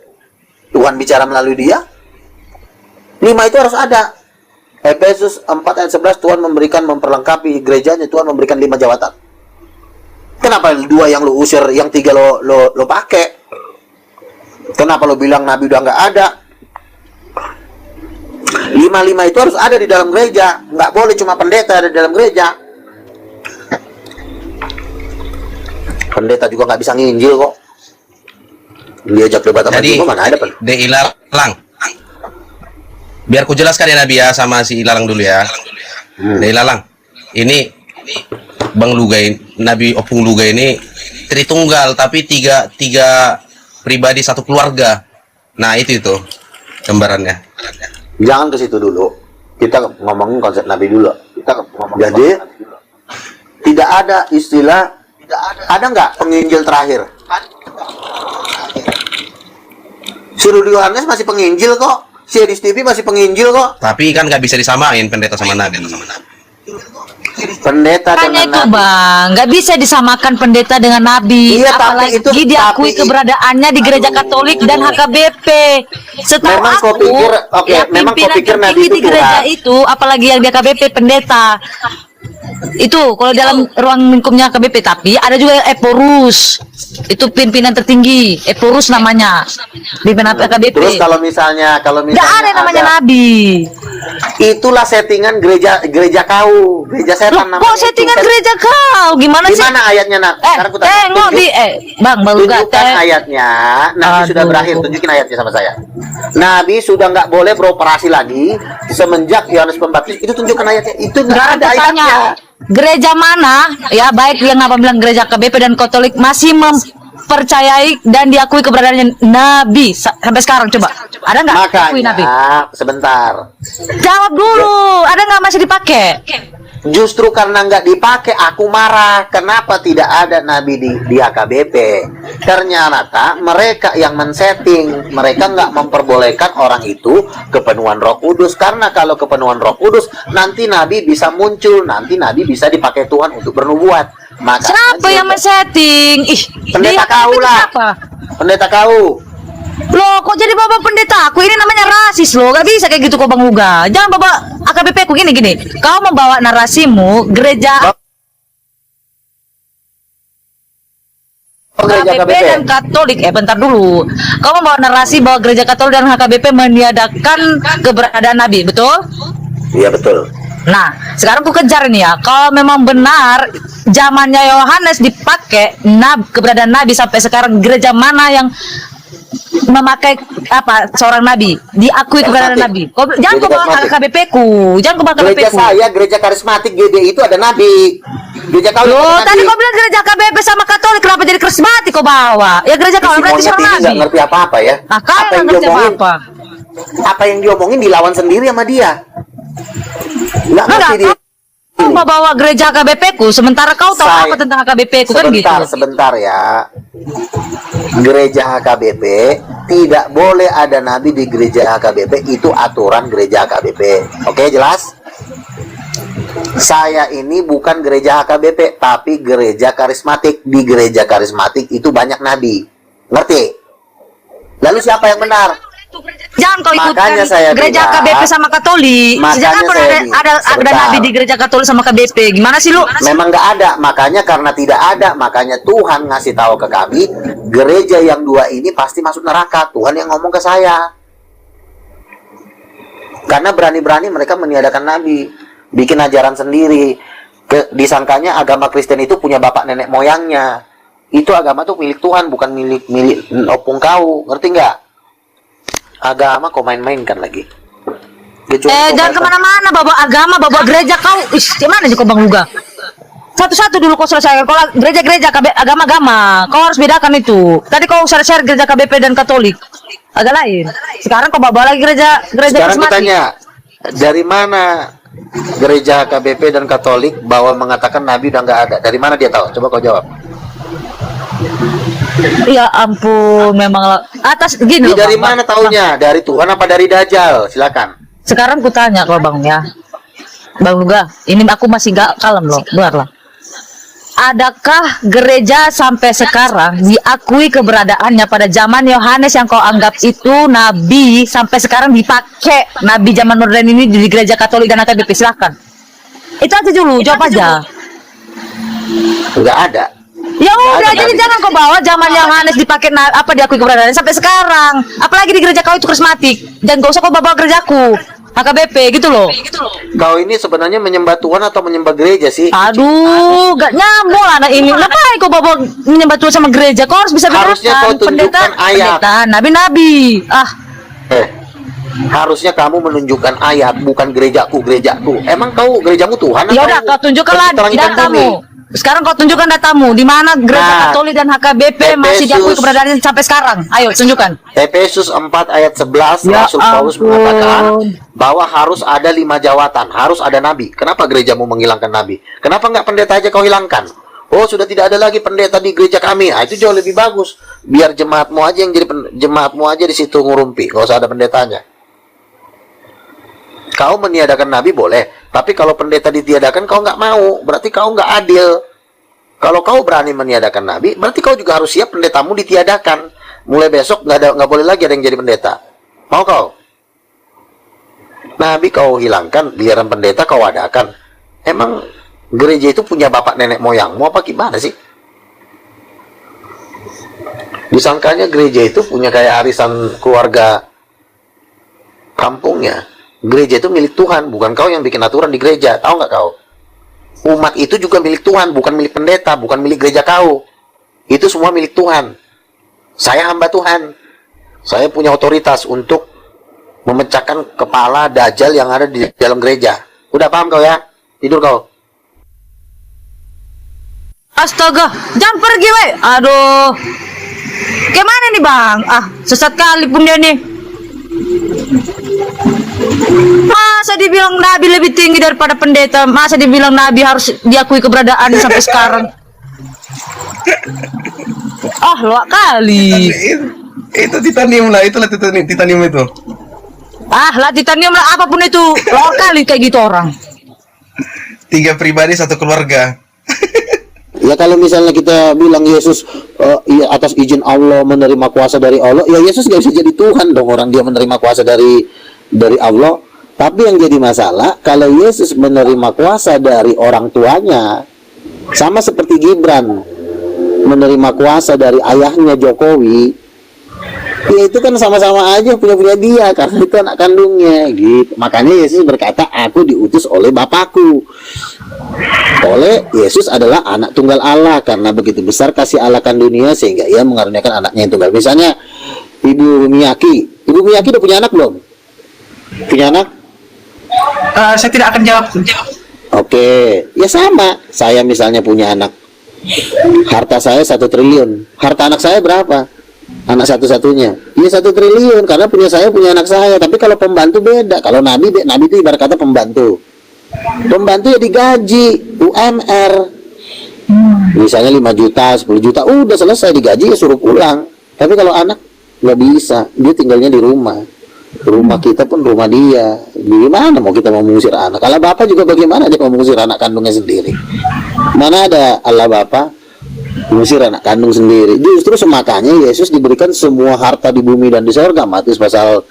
Tuhan bicara melalui dia. 5 itu harus ada. Efesus 4 ayat 11, Tuhan memperlengkapi gerejanya. Tuhan memberikan 5 jawatan. Kenapa 2 yang lo usir, yang 3 lo pakai? Kenapa lo bilang nabi udah nggak ada? 5 itu harus ada di dalam gereja. Nggak boleh cuma pendeta ada di dalam gereja. Pendeta juga nggak bisa nginjil kok. Diajak debat sama Jadi, juga mana ada De Ilalang. Biar ku jelaskan ya Nabi ya sama si Ilalang dulu ya. De Ilalang. Ini Bang Luga ini, Nabi Opung Luga ini Tritunggal tapi tiga pribadi satu keluarga. Nah itu gambarannya. Jangan ke situ dulu. Kita ngomongin konsep Nabi dulu. Jadi tidak ada istilah. Ada nggak penginjil terakhir? Si Rudi Yohanes masih penginjil kok. Si Edis TV masih penginjil kok. Tapi kan nggak bisa disamain pendeta sama nabi. Pendeta Makanya dengan itu nabi. bang, nggak bisa disamakan pendeta dengan nabi. Iya, tapi apalagi itu- diakui tapi- keberadaannya di gereja Katolik dan HKBP. Setahu Memang kau aku, pikir- oke, ya, memang kau pimpinan pikir nabi tertinggi itu di gereja Tuhan. itu, apalagi yang di HKBP pendeta. Itu kalau dalam ruang lingkupnya HKBP, tapi ada juga yang Eporus. Itu pimpinan tertinggi, Eporus namanya. Pimpinan HKBP. Terus kalau misalnya Nggak ada yang namanya nabi. itulah settingan gereja kau, gereja Loh, setan kok settingan itu. gereja kau? Gimana Di sih? mana ayatnya, Nak? Sekarang aku tanya. Tengok di Bang, baru gak Tunjukkan ayatnya. Nabi sudah Aduh. berakhir. Tunjukin ayatnya sama saya. Nabi sudah nggak boleh beroperasi lagi semenjak Yohanes Pembaptis. Itu tunjukkan ayatnya. Itu nggak ada ayatnya. Gereja mana ya, baik yang apa bilang gereja KBP dan Katolik masih mempercayai dan diakui keberadaannya Nabi sampai sekarang? Coba ada nggak diakui Nabi? Makanya, sebentar. Jawab dulu, ada nggak masih dipakai? Justru karena nggak dipakai, aku marah. Kenapa tidak ada Nabi di HKBP? Ternyata mereka yang men-setting, mereka nggak memperbolehkan orang itu kepenuhan Roh Kudus. Karena kalau kepenuhan Roh Kudus, nanti Nabi bisa muncul, nanti Nabi bisa dipakai Tuhan untuk bernubuat. Makanya Siapa dia- yang men-setting? Ih, Pendeta dia kau itu lah. siapa? Pendeta kau. Loh, kok jadi bapak pendeta? Aku ini namanya rasis loh, gak bisa kayak gitu kok Bang Uga. Jangan bapak AKBP aku gini. Kau membawa narasimu gereja Oh, gereja HKBP HKBP. dan Katolik. Bentar dulu. Kau membawa narasi bahwa gereja Katolik dan HKBP meniadakan keberadaan Nabi, betul? Iya betul. Nah, sekarang aku kejar nih ya. Kalau memang benar zamannya Yohanes dipakai keberadaan Nabi sampai sekarang, gereja mana yang memakai apa seorang nabi, diakui keberadaan nabi? Jangan kau bawa KBP ku, jangan kau bawa KBP Gereja ku. saya, gereja karismatik GD itu ada Nabi. Gereja kau Loh, ada tadi Nabi. kau bilang gereja KBP sama Katolik, kenapa jadi karismatik kau bawa? Ya gereja kau Si berarti monyet seorang ini nabi. nggak ngerti apa-apa ya. Nah, kau Apa nggak yang ngerti diomongin? apa-apa. Apa yang diomongin dilawan sendiri sama dia. Nggak ngerti Enggak, dia. kau mau bawa gereja KBP ku, sementara kau tahu Saya- apa tentang KBP ku kan gitu. Sebentar ya. Gereja HKBP tidak boleh ada nabi di gereja HKBP, itu aturan gereja HKBP. Oke, jelas? Saya ini bukan gereja HKBP, tapi gereja karismatik. Di gereja karismatik itu banyak nabi. Ngerti? Lalu siapa yang benar? Jangan kau ikutkan Makanya saya gereja bilang- KBP sama Katolik. Sejak Makanya kapan saya ada, bilang, ada sebentar. nabi di gereja Katolik sama KBP? Gimana sih lu? Memang nggak ada, makanya karena tidak ada, makanya Tuhan ngasih tahu ke kami, gereja yang dua ini pasti masuk neraka. Tuhan yang ngomong ke saya. Karena berani-berani mereka meniadakan nabi, bikin ajaran sendiri. Disangkanya agama Kristen itu punya bapak nenek moyangnya. Itu agama tuh milik Tuhan, bukan milik opung kau, ngerti nggak? Agama kau main-mainkan lagi. Jangan kemana-mana, bawa agama, bawa gereja kau. Gimana sih kau Bang Uga? Satu-satu dulu kau selesaikan. Kalau gereja-gereja agama-agama, kau harus bedakan itu. Tadi kau share gereja KBP dan Katolik, agak lain. Sekarang kau bawa lagi gereja Sekarang karismatik. kutanya, dari mana gereja KBP dan Katolik bahwa mengatakan Nabi udah nggak ada? Dari mana dia tahu? Coba kau jawab. Ya ampun, memang atas gini loh. Dari Bang. mana taunya? Dari Tuhan apa dari Dajjal? Silakan. Sekarang ku tanya kalau Bang ya, Bang Uga, ini aku masih gak kalem loh, benar lah. Adakah gereja sampai sekarang diakui keberadaannya pada zaman Yohanes yang kau anggap itu nabi sampai sekarang dipakai nabi zaman modern ini di gereja Katolik dan HKBP? Silakan. Itu aja dulu, jawab aja. Nggak ada. Ya udah, Ada jadi nabi. jangan kau bawa zaman Yohanes dipakai apa diakui keberadaannya sampai sekarang. Apalagi di gereja kau itu karismatik, dan gak usah kau bawa gerejaku HKBP gitu loh. Kau ini sebenarnya menyembah Tuhan atau menyembah gereja sih? Aduh, gak nyambung lah anak ini. Ngapain kau bawa menyembah Tuhan sama gereja? Kau harus bisa Harusnya kau tunjukkan ayat. pendeta, nabi-nabi. Harusnya kamu menunjukkan ayat, bukan gerejaku. Emang kau gerejamu Tuhan? Ya atau udah, kau tunjukkanlah penciptaan langit dan bumi? datamu. Sekarang kau tunjukkan datamu di mana gereja Nah, Katolik dan HKBP masih diakui Efesus. keberadaannya sampai sekarang. Ayo tunjukkan. Efesus 4 ayat 11 Ya Rasul Paulus ampun. mengatakan bahwa harus ada 5 jawatan, harus ada nabi. Kenapa gerejamu menghilangkan nabi? Kenapa nggak pendeta aja kau hilangkan? Oh, sudah tidak ada lagi pendeta di gereja kami. Nah, itu jauh lebih bagus. Biar jemaatmu aja yang jadi jemaatmu aja di situ ngurumpi, nggak usah ada pendetanya. Kau meniadakan nabi boleh, tapi kalau pendeta ditiadakan kau nggak mau, berarti kau nggak adil. Kalau kau berani meniadakan nabi, berarti kau juga harus siap pendetamu ditiadakan. Mulai besok nggak boleh lagi ada yang jadi pendeta. Mau kau? Nabi kau hilangkan, giliran pendeta kau adakan. Emang gereja itu punya bapak nenek moyangmu apa gimana sih? Disangkanya gereja itu punya kayak arisan keluarga kampungnya. Gereja itu milik Tuhan, bukan kau yang bikin aturan di gereja. Tahu nggak kau? Umat itu juga milik Tuhan, bukan milik pendeta, bukan milik gereja kau. Itu semua milik Tuhan. Saya hamba Tuhan. Saya punya otoritas untuk memecahkan kepala dajjal yang ada di dalam gereja. Udah paham kau ya? Tidur kau. Astaga, jangan pergi, weh. Aduh. Gimana nih, Bang? Sesat kali pun dia nih. Masa dibilang nabi lebih tinggi daripada pendeta? Masa dibilang nabi harus diakui keberadaan sampai sekarang? Luak kali. Itu titanium lah, itulah titanium itu. Lah titanium lah, apapun itu. Luak kali kayak gitu orang. 3 pribadi 1 keluarga. Ya kalau misalnya kita bilang Yesus ya atas izin Allah menerima kuasa dari Allah, ya Yesus gak bisa jadi Tuhan dong, orang dia menerima kuasa dari Allah. Tapi yang jadi masalah kalau Yesus menerima kuasa dari orang tuanya, sama seperti Gibran menerima kuasa dari ayahnya Jokowi, ya itu kan sama-sama aja punya dia karena itu anak kandungnya gitu. Makanya Yesus berkata, aku diutus oleh Bapakku. Oleh Yesus adalah anak tunggal Allah, karena begitu besar kasih Allah akan dunia sehingga ia mengaruniakan anaknya yang tunggal. Misalnya Ibu Miyaki udah punya anak belum? Punya anak? Saya tidak akan jawab. Oke, ya sama. Saya misalnya punya anak, harta saya 1 triliun. Harta anak saya berapa? Anak satu-satunya. Ini 1 triliun karena saya punya anak saya. Tapi kalau pembantu beda. Kalau nabi itu ibarat kata pembantu. Pembantu ya digaji UMR. Misalnya 5 juta, 10 juta, udah selesai digaji ya suruh pulang. Tapi kalau anak nggak bisa, dia tinggalnya di rumah. Rumah kita pun rumah dia. Gimana mau kita mau mengusir anak? Kalau bapak juga bagaimana dia mau mengusir anak kandungnya sendiri? Mana ada Allah Bapa mengusir anak kandung sendiri. Justru semakanya Yesus diberikan semua harta di bumi dan di sorga. Matius pasal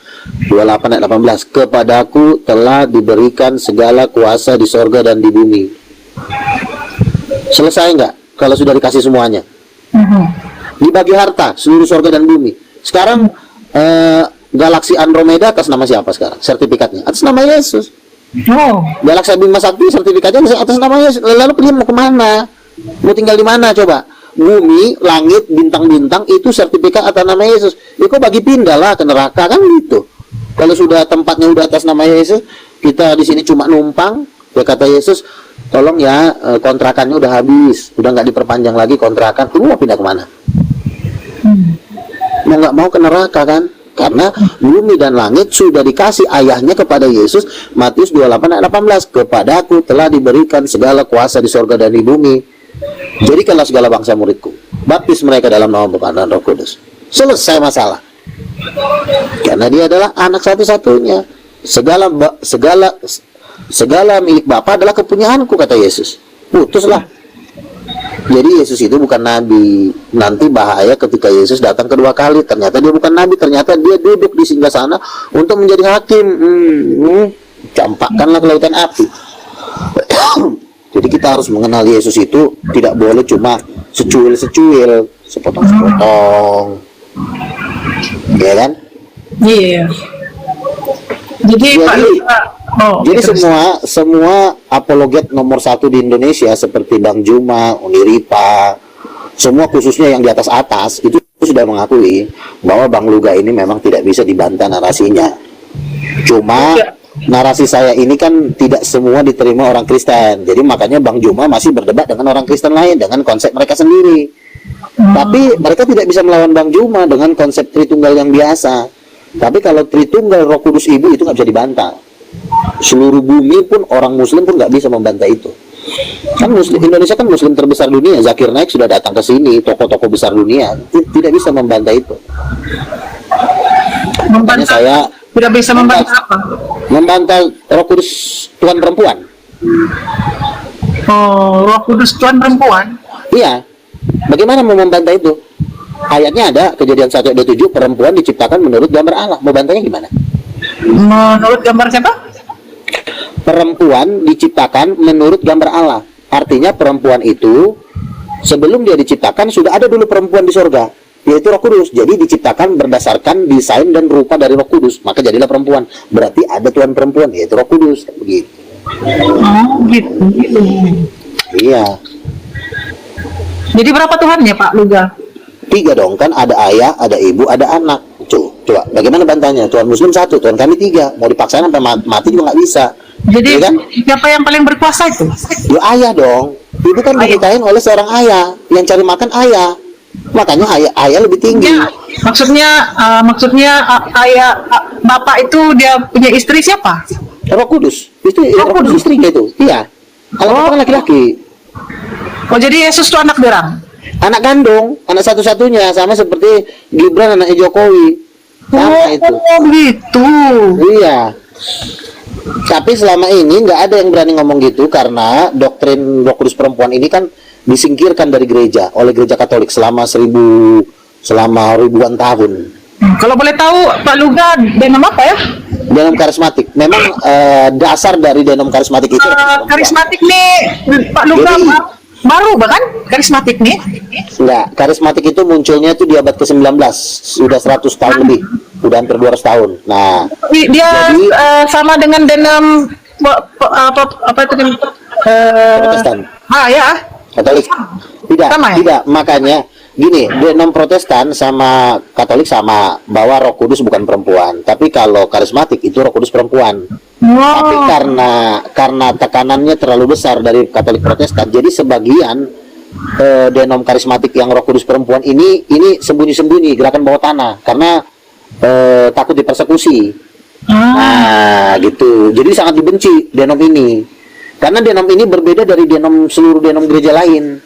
28 ayat 18. Kepadaku telah diberikan segala kuasa di sorga dan di bumi. Selesai nggak? Kalau sudah dikasih semuanya, dibagi harta seluruh sorga dan bumi. Sekarang galaksi Andromeda atas nama siapa sekarang? Sertifikatnya atas nama Yesus. Galaksi Bima Sakti sertifikatnya atas nama Yesus. Lalu dia mau kemana? Mau tinggal di mana coba? Bumi, langit, bintang-bintang itu sertifikat atas nama Yesus. Ya kok bagi pindah lah ke neraka kan gitu. Kalau sudah tempatnya udah atas nama Yesus, kita di sini cuma numpang. Ya kata Yesus, tolong ya kontrakannya udah habis, udah nggak diperpanjang lagi kontrakan. Lu mau pindah kemana? Mau nggak mau ke neraka kan? Karena bumi dan langit sudah dikasih ayahnya kepada Yesus. Matius 28 ayat 18. Kepadaku telah diberikan segala kuasa di sorga dan di bumi. Jadikanlah segala bangsa muridku, baptis mereka dalam nama Bapa dan Roh Kudus. Selesai masalah. Karena dia adalah anak satu-satunya. Segala milik Bapa adalah kepunyaanku, kata Yesus. Putuslah. Jadi Yesus itu bukan nabi. Nanti bahaya ketika Yesus datang kedua kali. Ternyata dia bukan nabi. Ternyata dia duduk di singgasana untuk menjadi hakim. Campakkanlah ke lautan api. Jadi kita harus mengenal Yesus itu tidak boleh cuma secuil-secuil, sepotong-sepotong, ya kan? Iya. Jadi semua apologet nomor 1 di Indonesia seperti Bang Juma, Uniripa, semua khususnya yang di atas itu sudah mengakui bahwa Bang Luga ini memang tidak bisa dibantah narasinya. Cuma narasi saya ini kan tidak semua diterima orang Kristen. Jadi makanya Bang Juma masih berdebat dengan orang Kristen lain dengan konsep mereka sendiri. Tapi mereka tidak bisa melawan Bang Juma dengan konsep Tritunggal yang biasa. Tapi kalau Tritunggal Roh Kudus Ibu itu nggak bisa dibantah. Seluruh bumi pun orang Muslim pun nggak bisa membantah itu. Kan muslim, Indonesia kan muslim terbesar dunia. Zakir Naik sudah datang ke sini, tokoh-tokoh besar dunia tidak bisa membantah itu. Makanya Membantah, saya tidak bisa membantah apa? membantah Roh Kudus Tuhan perempuan. Oh, Roh Kudus Tuhan perempuan. Iya. Bagaimana mau membantah itu? Ayatnya ada, Kejadian 1 ayat 27, perempuan diciptakan menurut gambar Allah. Mau bantahnya gimana? Menurut gambar siapa? Perempuan diciptakan menurut gambar Allah. Artinya perempuan itu sebelum dia diciptakan sudah ada dulu perempuan di surga, yaitu Roh Kudus. Jadi diciptakan berdasarkan desain dan rupa dari Roh Kudus, maka jadilah perempuan. Berarti ada Tuhan perempuan, yaitu Roh Kudus. Begitu. Oh, gitu. Iya. Jadi berapa Tuhannya, Pak Luga? 3 dong, kan ada ayah, ada ibu, ada anak. Coba, bagaimana bantahnya? Tuhan Muslim 1, Tuhan kami 3. Mau dipaksain sampai mati juga nggak bisa. Jadi Iya kan? siapa yang paling berkuasa itu? Ya ayah dong. Ibu kan dinikahin oleh seorang ayah, yang cari makan ayah. Makanya ayah lebih tinggi. Ya, maksudnya ayah bapak itu dia punya istri siapa? Roh Kudus. Itu Roh Kudus istrinya itu. Iya. Kalau kita kan laki-laki. Oh, jadi Yesus itu anak derang. Anak kandung, anak satu-satunya, sama seperti Gibran anaknya Jokowi. Sama itu. Oh, gitu. Iya. Tapi selama ini nggak ada yang berani ngomong gitu karena doktrin Roh Kudus perempuan ini kan disingkirkan dari gereja oleh gereja Katolik selama ribuan tahun. Kalau boleh tahu Pak Luga denom apa ya? Denom karismatik. Memang dasar dari denom karismatik itu Roh Kudus perempuan. Karismatik nih Pak Luga Jadi, baru bahkan karismatik nih. Enggak, karismatik itu munculnya itu di abad ke-19, sudah 100 tahun lebih, udah hampir 200 tahun. Nah, Dia Jadi- sama dengan denom apa itu Protestan. ya. Katolik tidak, Sama ya? tidak. Makanya gini, denom Protestan sama Katolik sama, bahwa Roh Kudus bukan perempuan. Tapi kalau karismatik itu Roh Kudus perempuan. Tapi Wow. karena tekanannya terlalu besar dari Katolik Protestan, jadi sebagian denom karismatik yang Roh Kudus perempuan ini sembunyi-sembunyi gerakan bawah tanah karena takut dipersekusi. Nah, gitu. Jadi sangat dibenci denom ini. Karena denom ini berbeda dari seluruh denom gereja lain.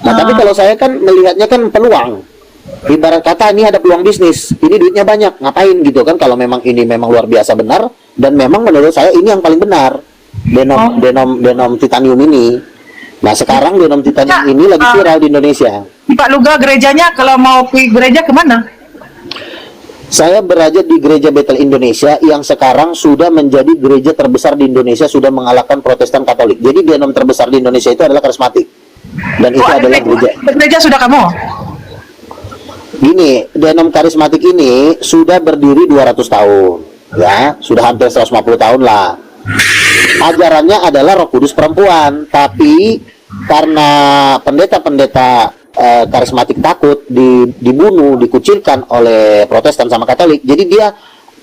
Nah, tapi kalau saya kan melihatnya kan peluang. Ibarat kata ini ada peluang bisnis, ini duitnya banyak, ngapain gitu kan? Kalau memang ini memang luar biasa benar dan memang menurut saya ini yang paling benar. Denom titanium ini. Nah, sekarang denom titanium ini lagi viral di Indonesia. Pak Luga gerejanya kalau mau pergi gereja kemana? Saya berada di Gereja Betel Indonesia yang sekarang sudah menjadi gereja terbesar di Indonesia, sudah mengalahkan Protestan Katolik. Jadi denom terbesar di Indonesia itu adalah karismatik. Dan itu adalah gereja sudah kamu? Gini, denom karismatik ini sudah berdiri 200 tahun. Ya, sudah hampir 150 tahun lah. Ajarannya adalah Roh Kudus perempuan, tapi karena pendeta-pendeta karismatik takut dibunuh, dikucilkan oleh Protestan sama Katolik, jadi dia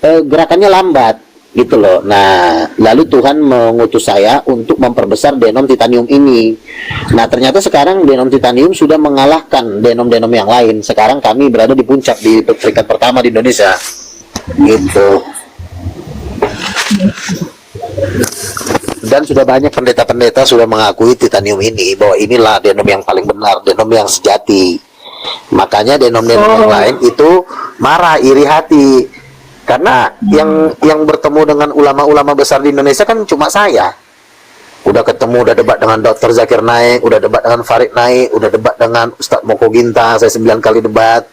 gerakannya lambat gitu loh. Nah, lalu Tuhan mengutus saya untuk memperbesar denom titanium ini. Nah, ternyata sekarang denom titanium sudah mengalahkan denom-denom yang lain. Sekarang kami berada di puncak, di peringkat pertama di Indonesia gitu. Dan sudah banyak pendeta-pendeta sudah mengakui titanium ini, bahwa inilah denom yang paling benar, denom yang sejati. Makanya denom-denom yang lain itu marah, iri hati. Karena yang bertemu dengan ulama-ulama besar di Indonesia kan cuma saya. Udah ketemu, udah debat dengan Dr. Zakir Naik, udah debat dengan Farid Naik, udah debat dengan Ustadz Moko Ginta, saya 9 kali debat.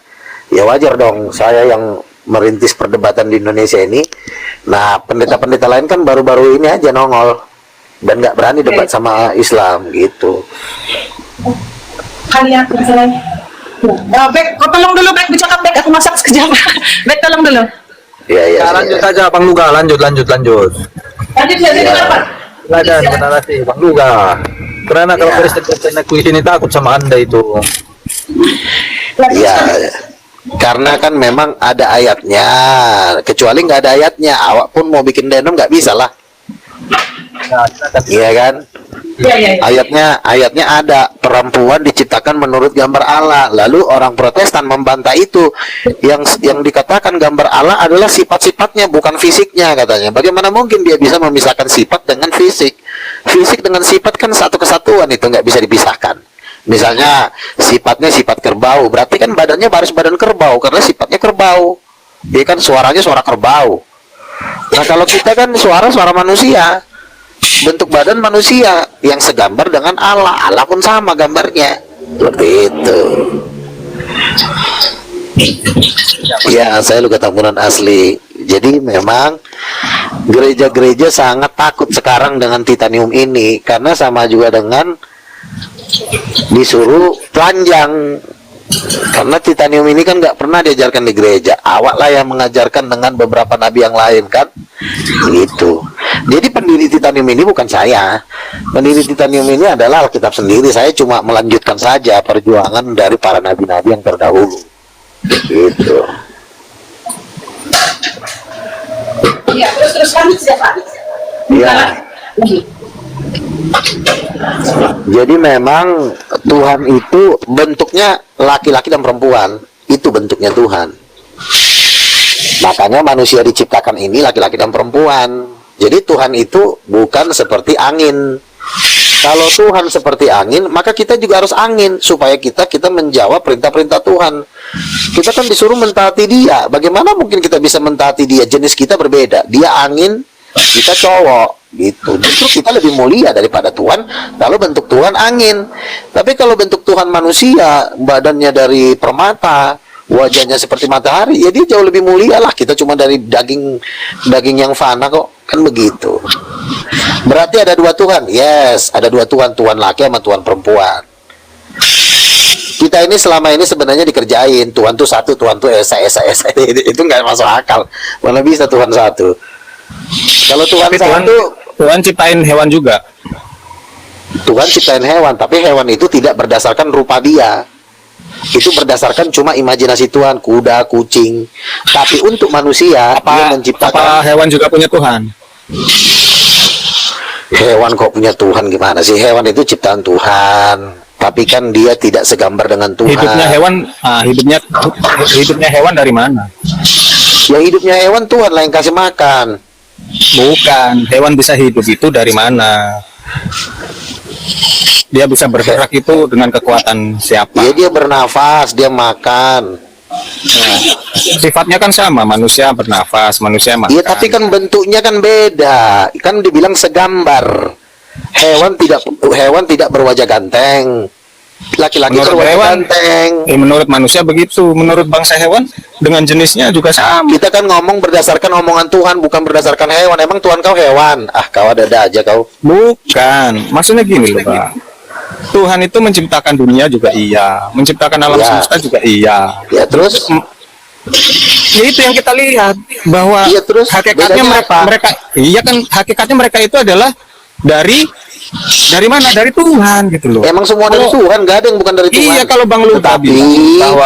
Ya wajar dong, saya yang merintis perdebatan di Indonesia ini. Nah, pendeta-pendeta lain kan baru-baru ini aja nongol dan nggak berani debat sama Islam gitu. Kalian Bek, kau tolong dulu Bek, bercakap Bek, aku masak sekejap. Bek, tolong dulu. Ya, Lanjut aja Bang Luga, lanjut. Lanjut ya, apa? Ladan, benar sih Bang Luga. Karena kalau Kristen aku di sini takut sama Anda itu. Ya, karena kan memang ada ayatnya. Kecuali nggak ada ayatnya, awak pun mau bikin denom nggak bisa lah. Nah, kita kan Iya kan? Ayatnya ada perempuan diciptakan menurut gambar Allah. Lalu orang Protestan membantah itu. Yang dikatakan gambar Allah adalah sifat-sifatnya, bukan fisiknya katanya. Bagaimana mungkin dia bisa memisahkan sifat dengan fisik? Fisik dengan sifat kan satu kesatuan, itu nggak bisa dipisahkan. Misalnya sifatnya sifat kerbau, berarti kan badannya baris badan kerbau karena sifatnya kerbau. Dia kan suaranya suara kerbau. Nah kalau kita kan suara manusia, bentuk badan manusia yang segambar dengan Allah. Allah pun sama gambarnya, seperti itu. Ya, saya Luka Tambunan asli. Jadi memang gereja-gereja sangat takut sekarang dengan titanium ini, karena sama juga dengan disuruh telanjang. Karena titanium ini kan nggak pernah diajarkan di gereja. Awak lah yang mengajarkan dengan beberapa nabi yang lain kan, gitu. Jadi pendiri titanium ini bukan saya. Pendiri titanium ini adalah Alkitab sendiri. Saya cuma melanjutkan saja perjuangan dari para nabi-nabi yang terdahulu, gitu. Ya, terus kami siapa? Ya. Jadi memang Tuhan itu bentuknya laki-laki dan perempuan. Itu bentuknya Tuhan. Makanya manusia diciptakan ini laki-laki dan perempuan. Jadi Tuhan itu bukan seperti angin. Kalau Tuhan seperti angin, maka kita juga harus angin supaya kita menjawab perintah-perintah Tuhan. Kita kan disuruh mentaati Dia. Bagaimana mungkin kita bisa mentaati Dia? Jenis kita berbeda. Dia angin, kita cowok, gitu. Justru kita lebih mulia daripada Tuhan kalau bentuk Tuhan angin. Tapi kalau bentuk Tuhan manusia, badannya dari permata, wajahnya seperti matahari, ya dia jauh lebih mulia lah. Kita cuma dari daging yang fana kok, kan begitu. Berarti ada dua Tuhan. Yes, ada dua Tuhan, Tuhan laki sama Tuhan perempuan. Kita ini selama ini sebenarnya dikerjain Tuhan tuh satu, Tuhan tuh esa. Itu nggak masuk akal. Mana bisa Tuhan satu? Kalau Tuhan satu, Tuhan ciptain hewan juga. Tuhan ciptain hewan, tapi hewan itu tidak berdasarkan rupa dia. Itu berdasarkan cuma imajinasi Tuhan, kuda, kucing. Tapi untuk manusia, dia menciptakan. Apa hewan juga punya Tuhan? Hewan kok punya Tuhan, gimana sih? Hewan itu ciptaan Tuhan, tapi kan dia tidak segambar dengan Tuhan. Hidupnya hewan dari mana? Yang hidupnya hewan Tuhan lah yang kasih makan. Bukan, hewan bisa hidup itu dari mana? Dia bisa bergerak itu dengan kekuatan siapa? Ya dia bernafas, dia makan. Nah, sifatnya kan sama, manusia bernafas, manusia makan. Iya, tapi kan bentuknya kan beda. Kan dibilang segambar. Hewan tidak berwajah ganteng. Laki-laki berwajah ganteng. Menurut manusia begitu, menurut bangsa hewan dengan jenisnya juga sama. Kita kan ngomong berdasarkan omongan Tuhan, bukan berdasarkan hewan. Emang Tuhan kau hewan? Ah, kau ada aja kau. Bukan, maksudnya gini loh, Pak. Tuhan itu menciptakan dunia juga iya, menciptakan alam semesta juga iya. Ya terus? Ya itu yang kita lihat bahwa ya, terus hakikatnya mereka iya kan, hakikatnya mereka itu adalah dari mana? Dari Tuhan gitu loh. Emang semua dari Tuhan, nggak ada yang bukan dari Tuhan. Iya, kalau Bang Luta bilang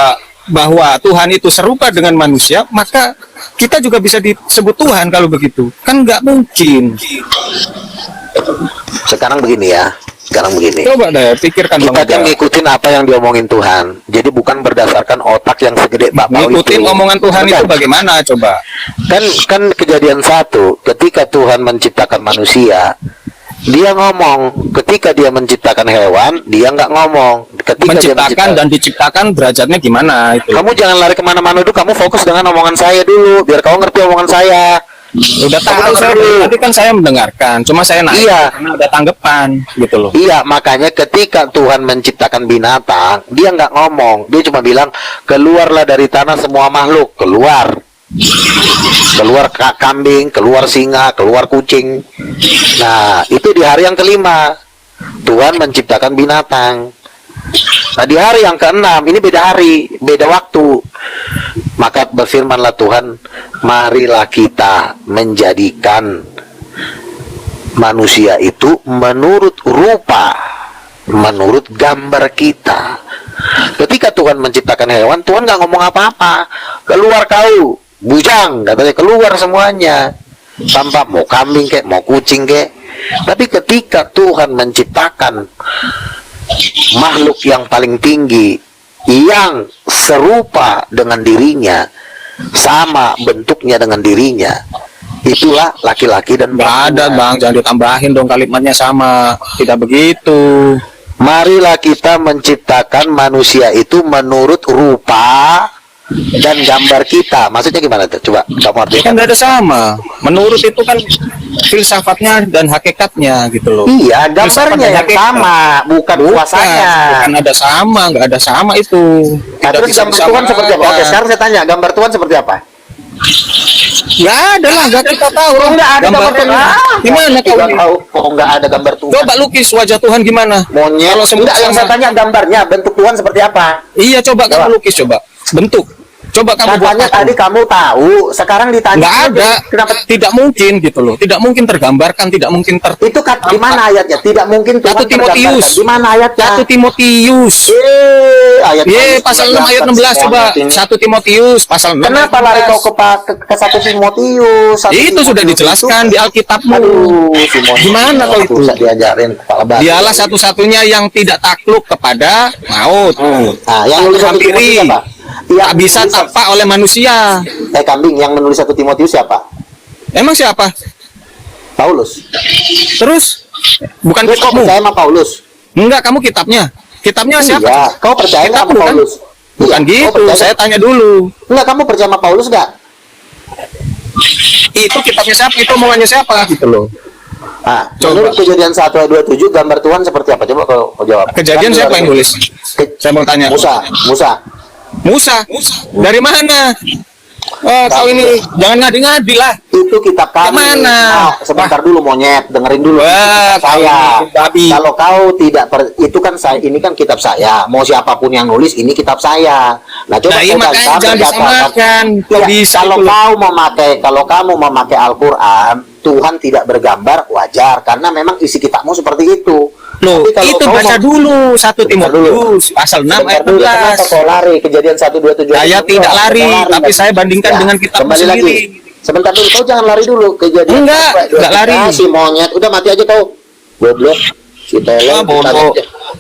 bahwa Tuhan itu serupa dengan manusia, maka kita juga bisa disebut Tuhan kalau begitu. Kan nggak mungkin. Sekarang begini ya. Sekarang begini. Coba deh pikirkan. Kita kan ngikutin apa yang diomongin Tuhan. Jadi bukan berdasarkan otak yang segede bakpao itu. Ngikutin omongan Tuhan itu bagaimana coba? Kan kejadian 1, ketika Tuhan menciptakan manusia, dia ngomong. Ketika dia menciptakan hewan, dia nggak ngomong. Ketika menciptakan dan diciptakan derajatnya gimana itu? Kamu jangan lari kemana-mana dulu. Kamu fokus dengan omongan saya dulu, biar kamu ngerti omongan saya. Udah tahu saya, tadi kan saya mendengarkan, cuma saya nanya karena ada tanggapan gitu loh. Iya, makanya ketika Tuhan menciptakan binatang, dia nggak ngomong, dia cuma bilang keluarlah dari tanah semua makhluk, keluar kambing, keluar singa, keluar kucing. Nah, itu di hari yang kelima Tuhan menciptakan binatang. Nah, di hari yang ke-6 ini beda hari, beda waktu. Maka berfirmanlah Tuhan, marilah kita menjadikan manusia itu menurut rupa, menurut gambar kita. Ketika Tuhan menciptakan hewan, Tuhan nggak ngomong apa-apa. Keluar kau, bujang, katanya keluar semuanya. Tanpa mau kambing kek, mau kucing kek. Tapi ketika Tuhan menciptakan makhluk yang paling tinggi yang serupa dengan dirinya, sama bentuknya dengan dirinya, itulah laki-laki dan Nggak ada bang, jangan ditambahin dong kalimatnya sama, tidak begitu. Marilah kita menciptakan manusia itu menurut rupa dan gambar kita. Maksudnya gimana tuh? Coba kamu Ya kan artikan. nggak ada sama. Menurut itu kan filsafatnya dan hakikatnya gitu loh. Iya, Filsafat gambarnya dan yang hakikat. sama, bukan kuasanya. Bukan ada sama, nggak ada sama itu. Nah, terus gambar Tuhan seperti apa? Oke, sekarang saya tanya, gambar Tuhan seperti apa? Nggak ada lah, nggak kita tahu. Oh, nggak ada gambar Tuhan. Gimana kau Nggak ini? tahu. Oh, nggak ada gambar Tuhan. Coba lukis wajah Tuhan gimana? Monyet. Kalau semua Enggak, yang sama. saya tanya gambarnya, bentuk Tuhan seperti apa? Iya, coba Coba. kamu lukis coba. Bentuk. Coba kamu buat Katanya aku. tadi kamu tahu, sekarang ditanya. Nggak ada. Kenapa? Tidak mungkin gitu loh. Tidak mungkin tergambarkan, tidak mungkin Itu di mana ayatnya? Tidak mungkin Tuhan 1 Timotius. tergambarkan. Di mana ayatnya? 1 Timotius. Ayat Pasal 6 ayat 16 coba. 1 Timotius pasal 6. Kenapa lari kau ke 1 Timotius? 1 Itu sudah Timotius dijelaskan itu- di Alkitabmu. Aduh, Simon. Gimana kau itu? Bisa diajarin kepala batu. Dialah satu-satunya yang tidak takluk kepada maut. Nah, yang nulis 1 Hampiri. Timotius siapa? Tak bisa tampak oleh manusia. Kambing yang menulis 1 Timotius siapa? Emang siapa? Paulus. Terus? Bukan Kau kitabmu? percaya sama Paulus? Enggak, kamu kitabnya. Kitabnya siapa? Iya. Kau percaya nggak sama Kitabmu, kan? Paulus? Bukan Iya, kau gitu, percaya? saya tanya dulu. Enggak, kamu percaya sama Paulus nggak? Itu kitabnya siapa? Itu omongannya siapa? Gitu loh. Ah, Coba. menurut Kejadian 1 ayat 27 gambar Tuhan seperti apa? Coba kau jawab. Kejadian Kan siapa yang nulis? Saya mau tanya. Musa. Musa. Dari mana? Kau ini jangan ngadi-ngadi lah. Itu kitab kami. Kemana? Sebentar dulu monyet, dengerin dulu. Wah, Saya. kau babi. Kalau kau tidak itu kan saya, ini kan kitab saya. Mau siapapun yang nulis, ini kitab saya. Nah, coba Nah, iya kau makanya bantah jangan berdasarkan- disamakan. Kok Ya, bisa kalau itu? kalau kamu memakai Al-Qur'an, Tuhan tidak bergambar, wajar karena memang isi kitabmu seperti itu. Loh, Tapi kalau itu kau baca mau- dulu 1 Sebentar dulu. Timotius pasal 6 Sebentar ayat dulu, kenapa 16. kau lari? Kejadian 127. Saya tidak lari, tapi saya bandingkan Ya, dengan kitab kembali sendiri. lagi. Sebentar dulu, kau jangan lari dulu. Kejadian Enggak, 1 ayat enggak 27. lari. Ah, si monyet, udah mati aja kau. Goblok. Si tolong. Ah, bodoh.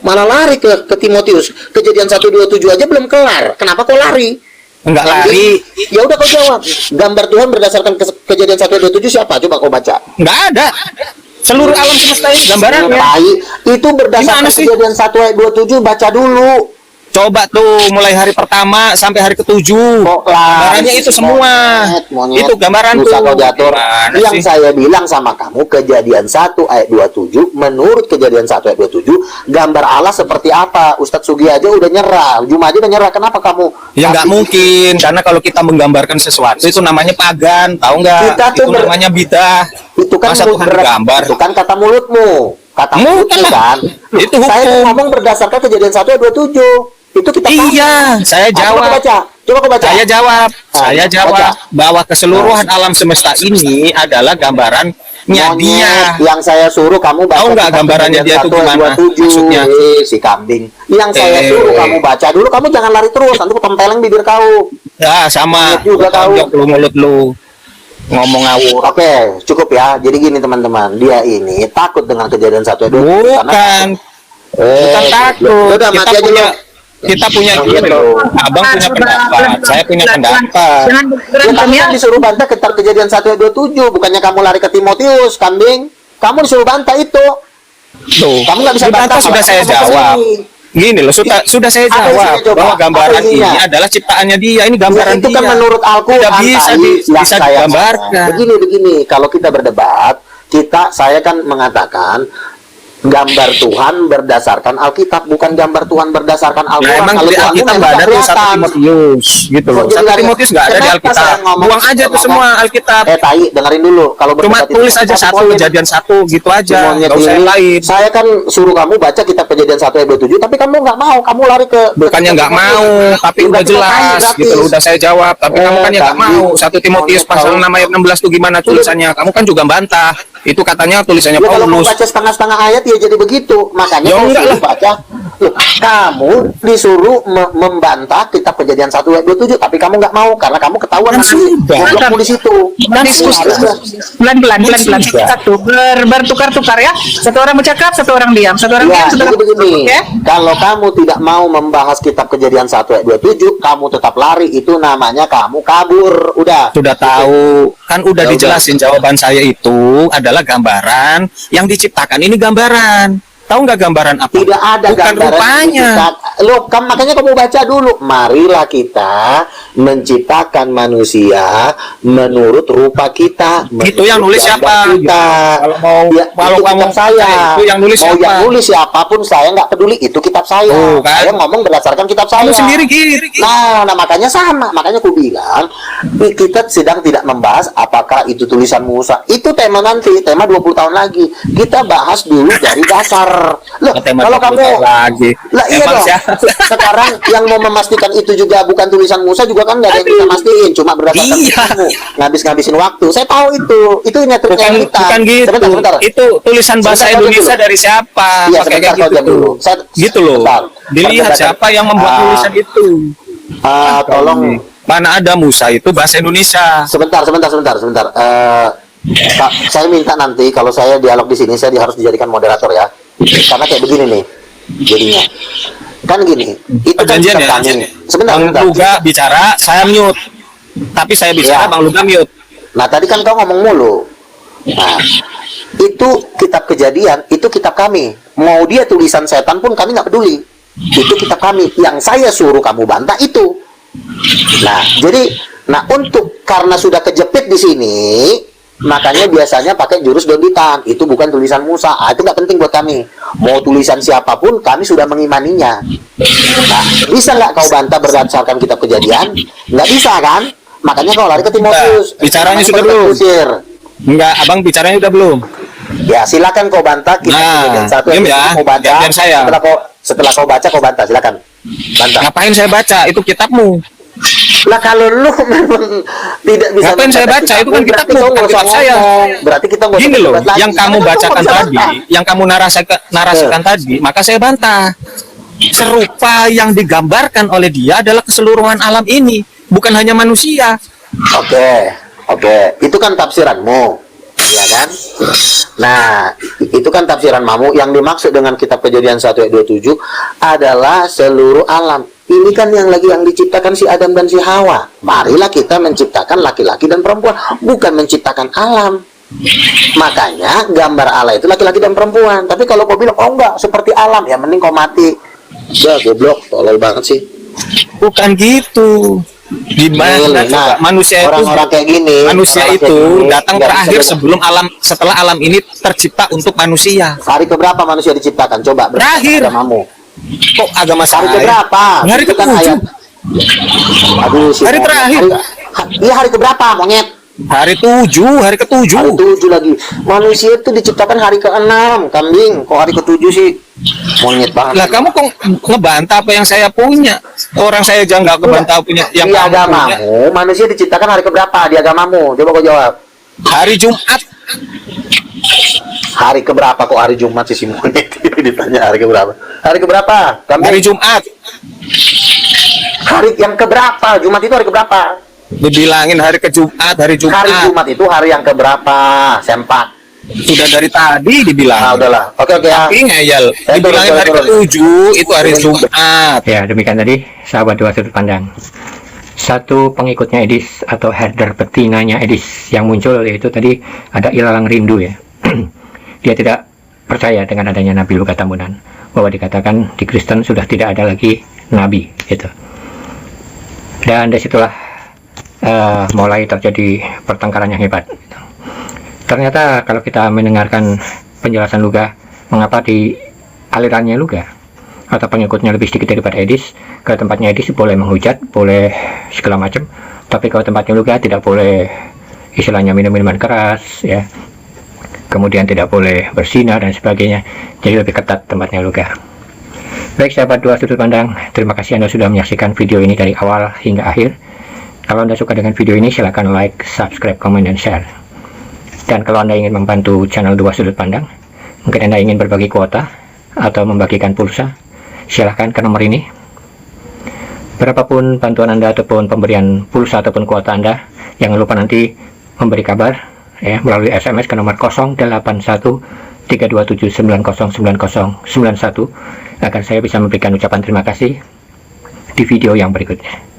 Malah lari ke Timotius. Kejadian 127 aja belum kelar. Kenapa kau lari? Enggak lari. Ya udah kau jawab. Gambar Tuhan berdasarkan Kejadian 127 siapa? Coba kau baca. Enggak ada. Seluruh alam semesta ini gambarannya. Tai, itu berdasarkan Gimana sih? Kejadian 1 ayat 27, baca dulu. Coba tuh mulai hari pertama sampai hari ke-7. Kok lari Gambarannya sih, itu semua. monyet. Itu gambaran tuh. Bisa kau diatur. Gimana Yang sih? saya bilang sama kamu, Kejadian 1 ayat 27, menurut Kejadian 1 ayat 27, gambar Allah seperti apa? Ustadz Sugi aja udah nyerah, Juma aja udah nyerah. Kenapa kamu? Ya nggak mungkin, karena kalau kita menggambarkan sesuatu itu namanya pagan, tahu nggak? Kita tuh Itu namanya bidah. Itu kan Masa Tuhan digambar? Itu kan kata mulutmu. Kata mulutmu Bukan lah. kan. Itu Saya hukum. ngomong berdasarkan Kejadian 1 ayat 27. Itu kita Iya, saya Coba kau jawab. baca. Coba kau baca. Saya jawab, saya baca. jawab bahwa keseluruhan alam semesta ini adalah gambarannya dia. Monyet, yang saya suruh kamu baca. Tahu nggak kitab gambarannya Kejadian dia itu 1 ayat gimana? 27. Maksudnya? Si kambing. Yang saya suruh kamu baca dulu, kamu jangan lari terus, nanti aku tempeleng bibir kau. Ya sama. Mulut juga tahu. Tonjok lu mulut lu. Ngomong ngawur. Oke, cukup ya. Jadi gini teman-teman, dia ini takut dengan Kejadian 1 ayat 27. Bukan. Bukan takut. Udah mati aja lu. Kita punya Oh, gitu. Abang punya pendapat, saya punya pendapat. Jangan Ya, kamu ya. kan disuruh bantah kitab Kejadian 1 ayat 27, bukannya kamu lari ke Timotius, kambing. Kamu disuruh bantah itu. Tuh, Kamu nggak bisa dibantah bantah, sudah makanya saya kamu kesini. jawab. Gini loh, sudah saya Apa jawab isinya coba? bahwa gambaran Apa isinya? ini adalah ciptaannya dia. Ini gambaran Ya, itu kan dia. menurut Al-Quran. Tidak bisa Tai, yang bisa saya digambarkan. ngomong. Begini, kalau kita berdebat, saya kan mengatakan gambar Tuhan berdasarkan Alkitab, bukan gambar Tuhan berdasarkan Nah, Al-Quran. emang Kalau di Tuhan Alkitab memang nggak ada tuh 1 kelihatan. Timotius gitu loh. Kok jadi 1 nggak ada? Timotius nggak ada di Kenapa Alkitab. saya ngomong- Buang aja tuh semua Alkitab. Tai, dengerin dulu. Kalau Cuma berdebat itu tulis kan aja satu satu poin. Kejadian 1 gitu aja. Monyet Nggak usah yang ini, lain. saya kan suruh kamu baca kitab Kejadian 1 ayat 27, tapi kamu nggak mau, kamu lari ke Bukannya nggak mau, tapi udah jelas gitu loh, udah saya jawab. Tapi kamu kan ya nggak mau. 1 Timotius pasal 6 ayat 16 tuh gimana tulisannya? Kamu kan juga bantah. Itu katanya tulisannya Ya, kalau kamu Paulus. baca setengah-setengah ayat ya jadi begitu. Makanya Ya, kalau enggak suruh lah. baca Loh, kamu disuruh membantah kitab Kejadian 1 ayat 27, tapi kamu nggak mau karena kamu ketahuan Kan nanti sudah. goblokmu di situ. Dan pelan-pelan satu bertukar-tukar ya. Satu orang bercakap, satu orang diam, satu orang Ya, diam, satu jadi orang begini, ya. kalau kamu tidak mau membahas kitab Kejadian 1 ayat 27, kamu tetap lari, itu namanya kamu kabur. Udah. Sudah tahu, kan udah Ya dijelasin jawaban saya itu adalah gambaran yang diciptakan ini gambaran. Tahu nggak gambaran apa? Tidak ada Bukan gambaran rupanya. Loh, makanya kamu baca dulu. Marilah kita menciptakan manusia menurut rupa kita. Itu yang nulis siapa? Kita. Kalau mau kalau itu kamu kitab saya. itu yang nulis mau siapa? yang nulis siapapun saya nggak peduli. Itu kitab saya. Oh, kan? Saya ngomong berdasarkan kitab saya. Kamu sendiri gitu. Nah, makanya sama. Makanya aku bilang, kita sedang tidak membahas apakah itu tulisan Musa. Itu tema nanti, tema 20 tahun lagi. Kita bahas dulu dari dasar. Loh, Tema kalau 20 kamu tahun lagi. lah iya Emang dong. siapa? Sekarang yang mau memastikan itu juga bukan tulisan Musa juga kan nggak ada yang bisa mastiin, cuma berdasarkan Iya. ilmu, ngabis-ngabisin waktu. Saya tahu itu nyetriknya Bukan, kita. bukan gitu. Sebentar. Itu tulisan bahasa Sebentar, Indonesia dulu. dari siapa? Iya, Pakai sebentar kayak kau gitu jam dulu. Gitu loh. Sebentar. Dilihat Sebentar. siapa yang membuat tulisan itu. Tolong Mana ada Musa itu bahasa Indonesia. sebentar. Kak, saya minta nanti kalau saya dialog di sini saya harus dijadikan moderator ya. Karena kayak begini nih jadinya. Kan gini, itu kan Perjanjian kitab ya? kami. Sebentar. Bang Luga bicara, saya mute. Tapi saya bicara, Ya. Bang Luga mute. Nah, tadi kan kau ngomong mulu. Nah, itu kitab Kejadian, itu kitab kami. Mau dia tulisan setan pun kami nggak peduli. Itu kitab kami. Yang saya suruh kamu bantah itu. Nah, jadi, karena sudah kejepit di sini, makanya biasanya pakai jurus donditan. Itu bukan tulisan Musa. Itu nggak penting buat kami. Mau tulisan siapapun, kami sudah mengimaninya. Nah, bisa nggak kau bantah berdasarkan kitab Kejadian? Nggak bisa kan? Makanya kau lari ke Timotius. Bicaranya Makanya sudah kau belum? diusir. Enggak, abang bicaranya udah belum? Ya, silakan kau bantah kitab Nah, Kejadian 1 diam ya. mau bantah. Biar saya. Setelah kau baca, kau bantah. Silakan. Bantah. Ngapain saya baca? Itu kitabmu. Lah kalau lu memang tidak bisa Ngapain saya membaca baca? Itu kan berarti kitabmu, kau bukan nggak usah kitab saya. ngomong. Berarti kita nggak usah Gini loh, berdebat lagi. yang kamu Karena kau bacakan nggak bisa tadi, bantah. yang kamu narasikan tadi, maka saya bantah. Serupa yang digambarkan oleh dia adalah keseluruhan alam ini, bukan hanya manusia. Oke. Itu kan tafsiranmu, ya kan? Nah, itu kan tafsiran mamu. Yang dimaksud dengan kitab Kejadian 1 ayat 27 adalah seluruh alam. Ini kan yang diciptakan si Adam dan si Hawa. Marilah kita menciptakan laki-laki dan perempuan, bukan menciptakan alam. Makanya gambar Allah itu laki-laki dan perempuan. Tapi kalau kau bilang, oh enggak, seperti alam, ya mending kau mati. Ya goblok, tolol banget sih. Bukan gitu. Gimana coba manusia itu orang-orang kayak gini, manusia orang itu kayak gini, datang nggak terakhir bisa sebelum setelah alam ini tercipta untuk manusia. Hari keberapa manusia diciptakan? Coba Terakhir. agamamu. Kok agama Hari saya? keberapa? Hari Itu kan ke-7. ayat. Aduh, si Hari monyet. terakhir. Iya, hari keberapa, monyet? Hari ke-7. Hari 7 lagi. Manusia itu diciptakan hari ke-6, kambing. Kok hari ke-7 sih? Monyet banget. Lah kamu kok ngebantah apa yang saya punya? Orang saya aja nggak kebantah punya yang di kamu punya. agamamu, manusia diciptakan hari keberapa di agamamu? Coba kau jawab. Hari Jumat. Hari keberapa kok hari Jumat sih si monyet? Ditanya hari keberapa? Hari keberapa? Kambing. Hari Jumat. Hari yang keberapa? Jumat itu hari keberapa? Dibilangin hari ke Jumat, hari Jumat. Hari Jumat itu hari yang keberapa? Sempat. Sudah dari tadi Nah, dibilang. udahlah. Oke ya. Tapi ngeyel. Dibilangin hari turun. ke-7 itu hari Jumat. Ya, demikian tadi sahabat dua sudut pandang. Satu pengikutnya Edis atau herder betinanya Edis yang muncul yaitu tadi ada ilalang rindu ya. Dia tidak percaya dengan adanya Nabi Luka Tambunan, bahwa dikatakan di Kristen sudah tidak ada lagi Nabi gitu. Dan disitulah mulai terjadi pertengkaran yang hebat. Ternyata kalau kita mendengarkan penjelasan Luga, mengapa di alirannya Luga atau pengikutnya lebih sedikit daripada Edis, ke tempatnya Edis boleh menghujat, boleh segala macam, tapi kalau tempatnya Luga tidak boleh istilahnya minum minuman keras ya, kemudian tidak boleh berzina dan sebagainya. Jadi lebih ketat tempatnya Luga. Baik sahabat dua sudut pandang, terima kasih Anda sudah menyaksikan video ini dari awal hingga akhir. Kalau Anda suka dengan video ini silahkan like, subscribe, komen, dan share. Dan kalau Anda ingin membantu channel dua sudut pandang, mungkin Anda ingin berbagi kuota atau membagikan pulsa, silahkan ke nomor ini. Berapapun bantuan Anda ataupun pemberian pulsa ataupun kuota Anda, jangan lupa nanti memberi kabar ya melalui SMS ke nomor 081327909091 agar saya bisa memberikan ucapan terima kasih di video yang berikutnya.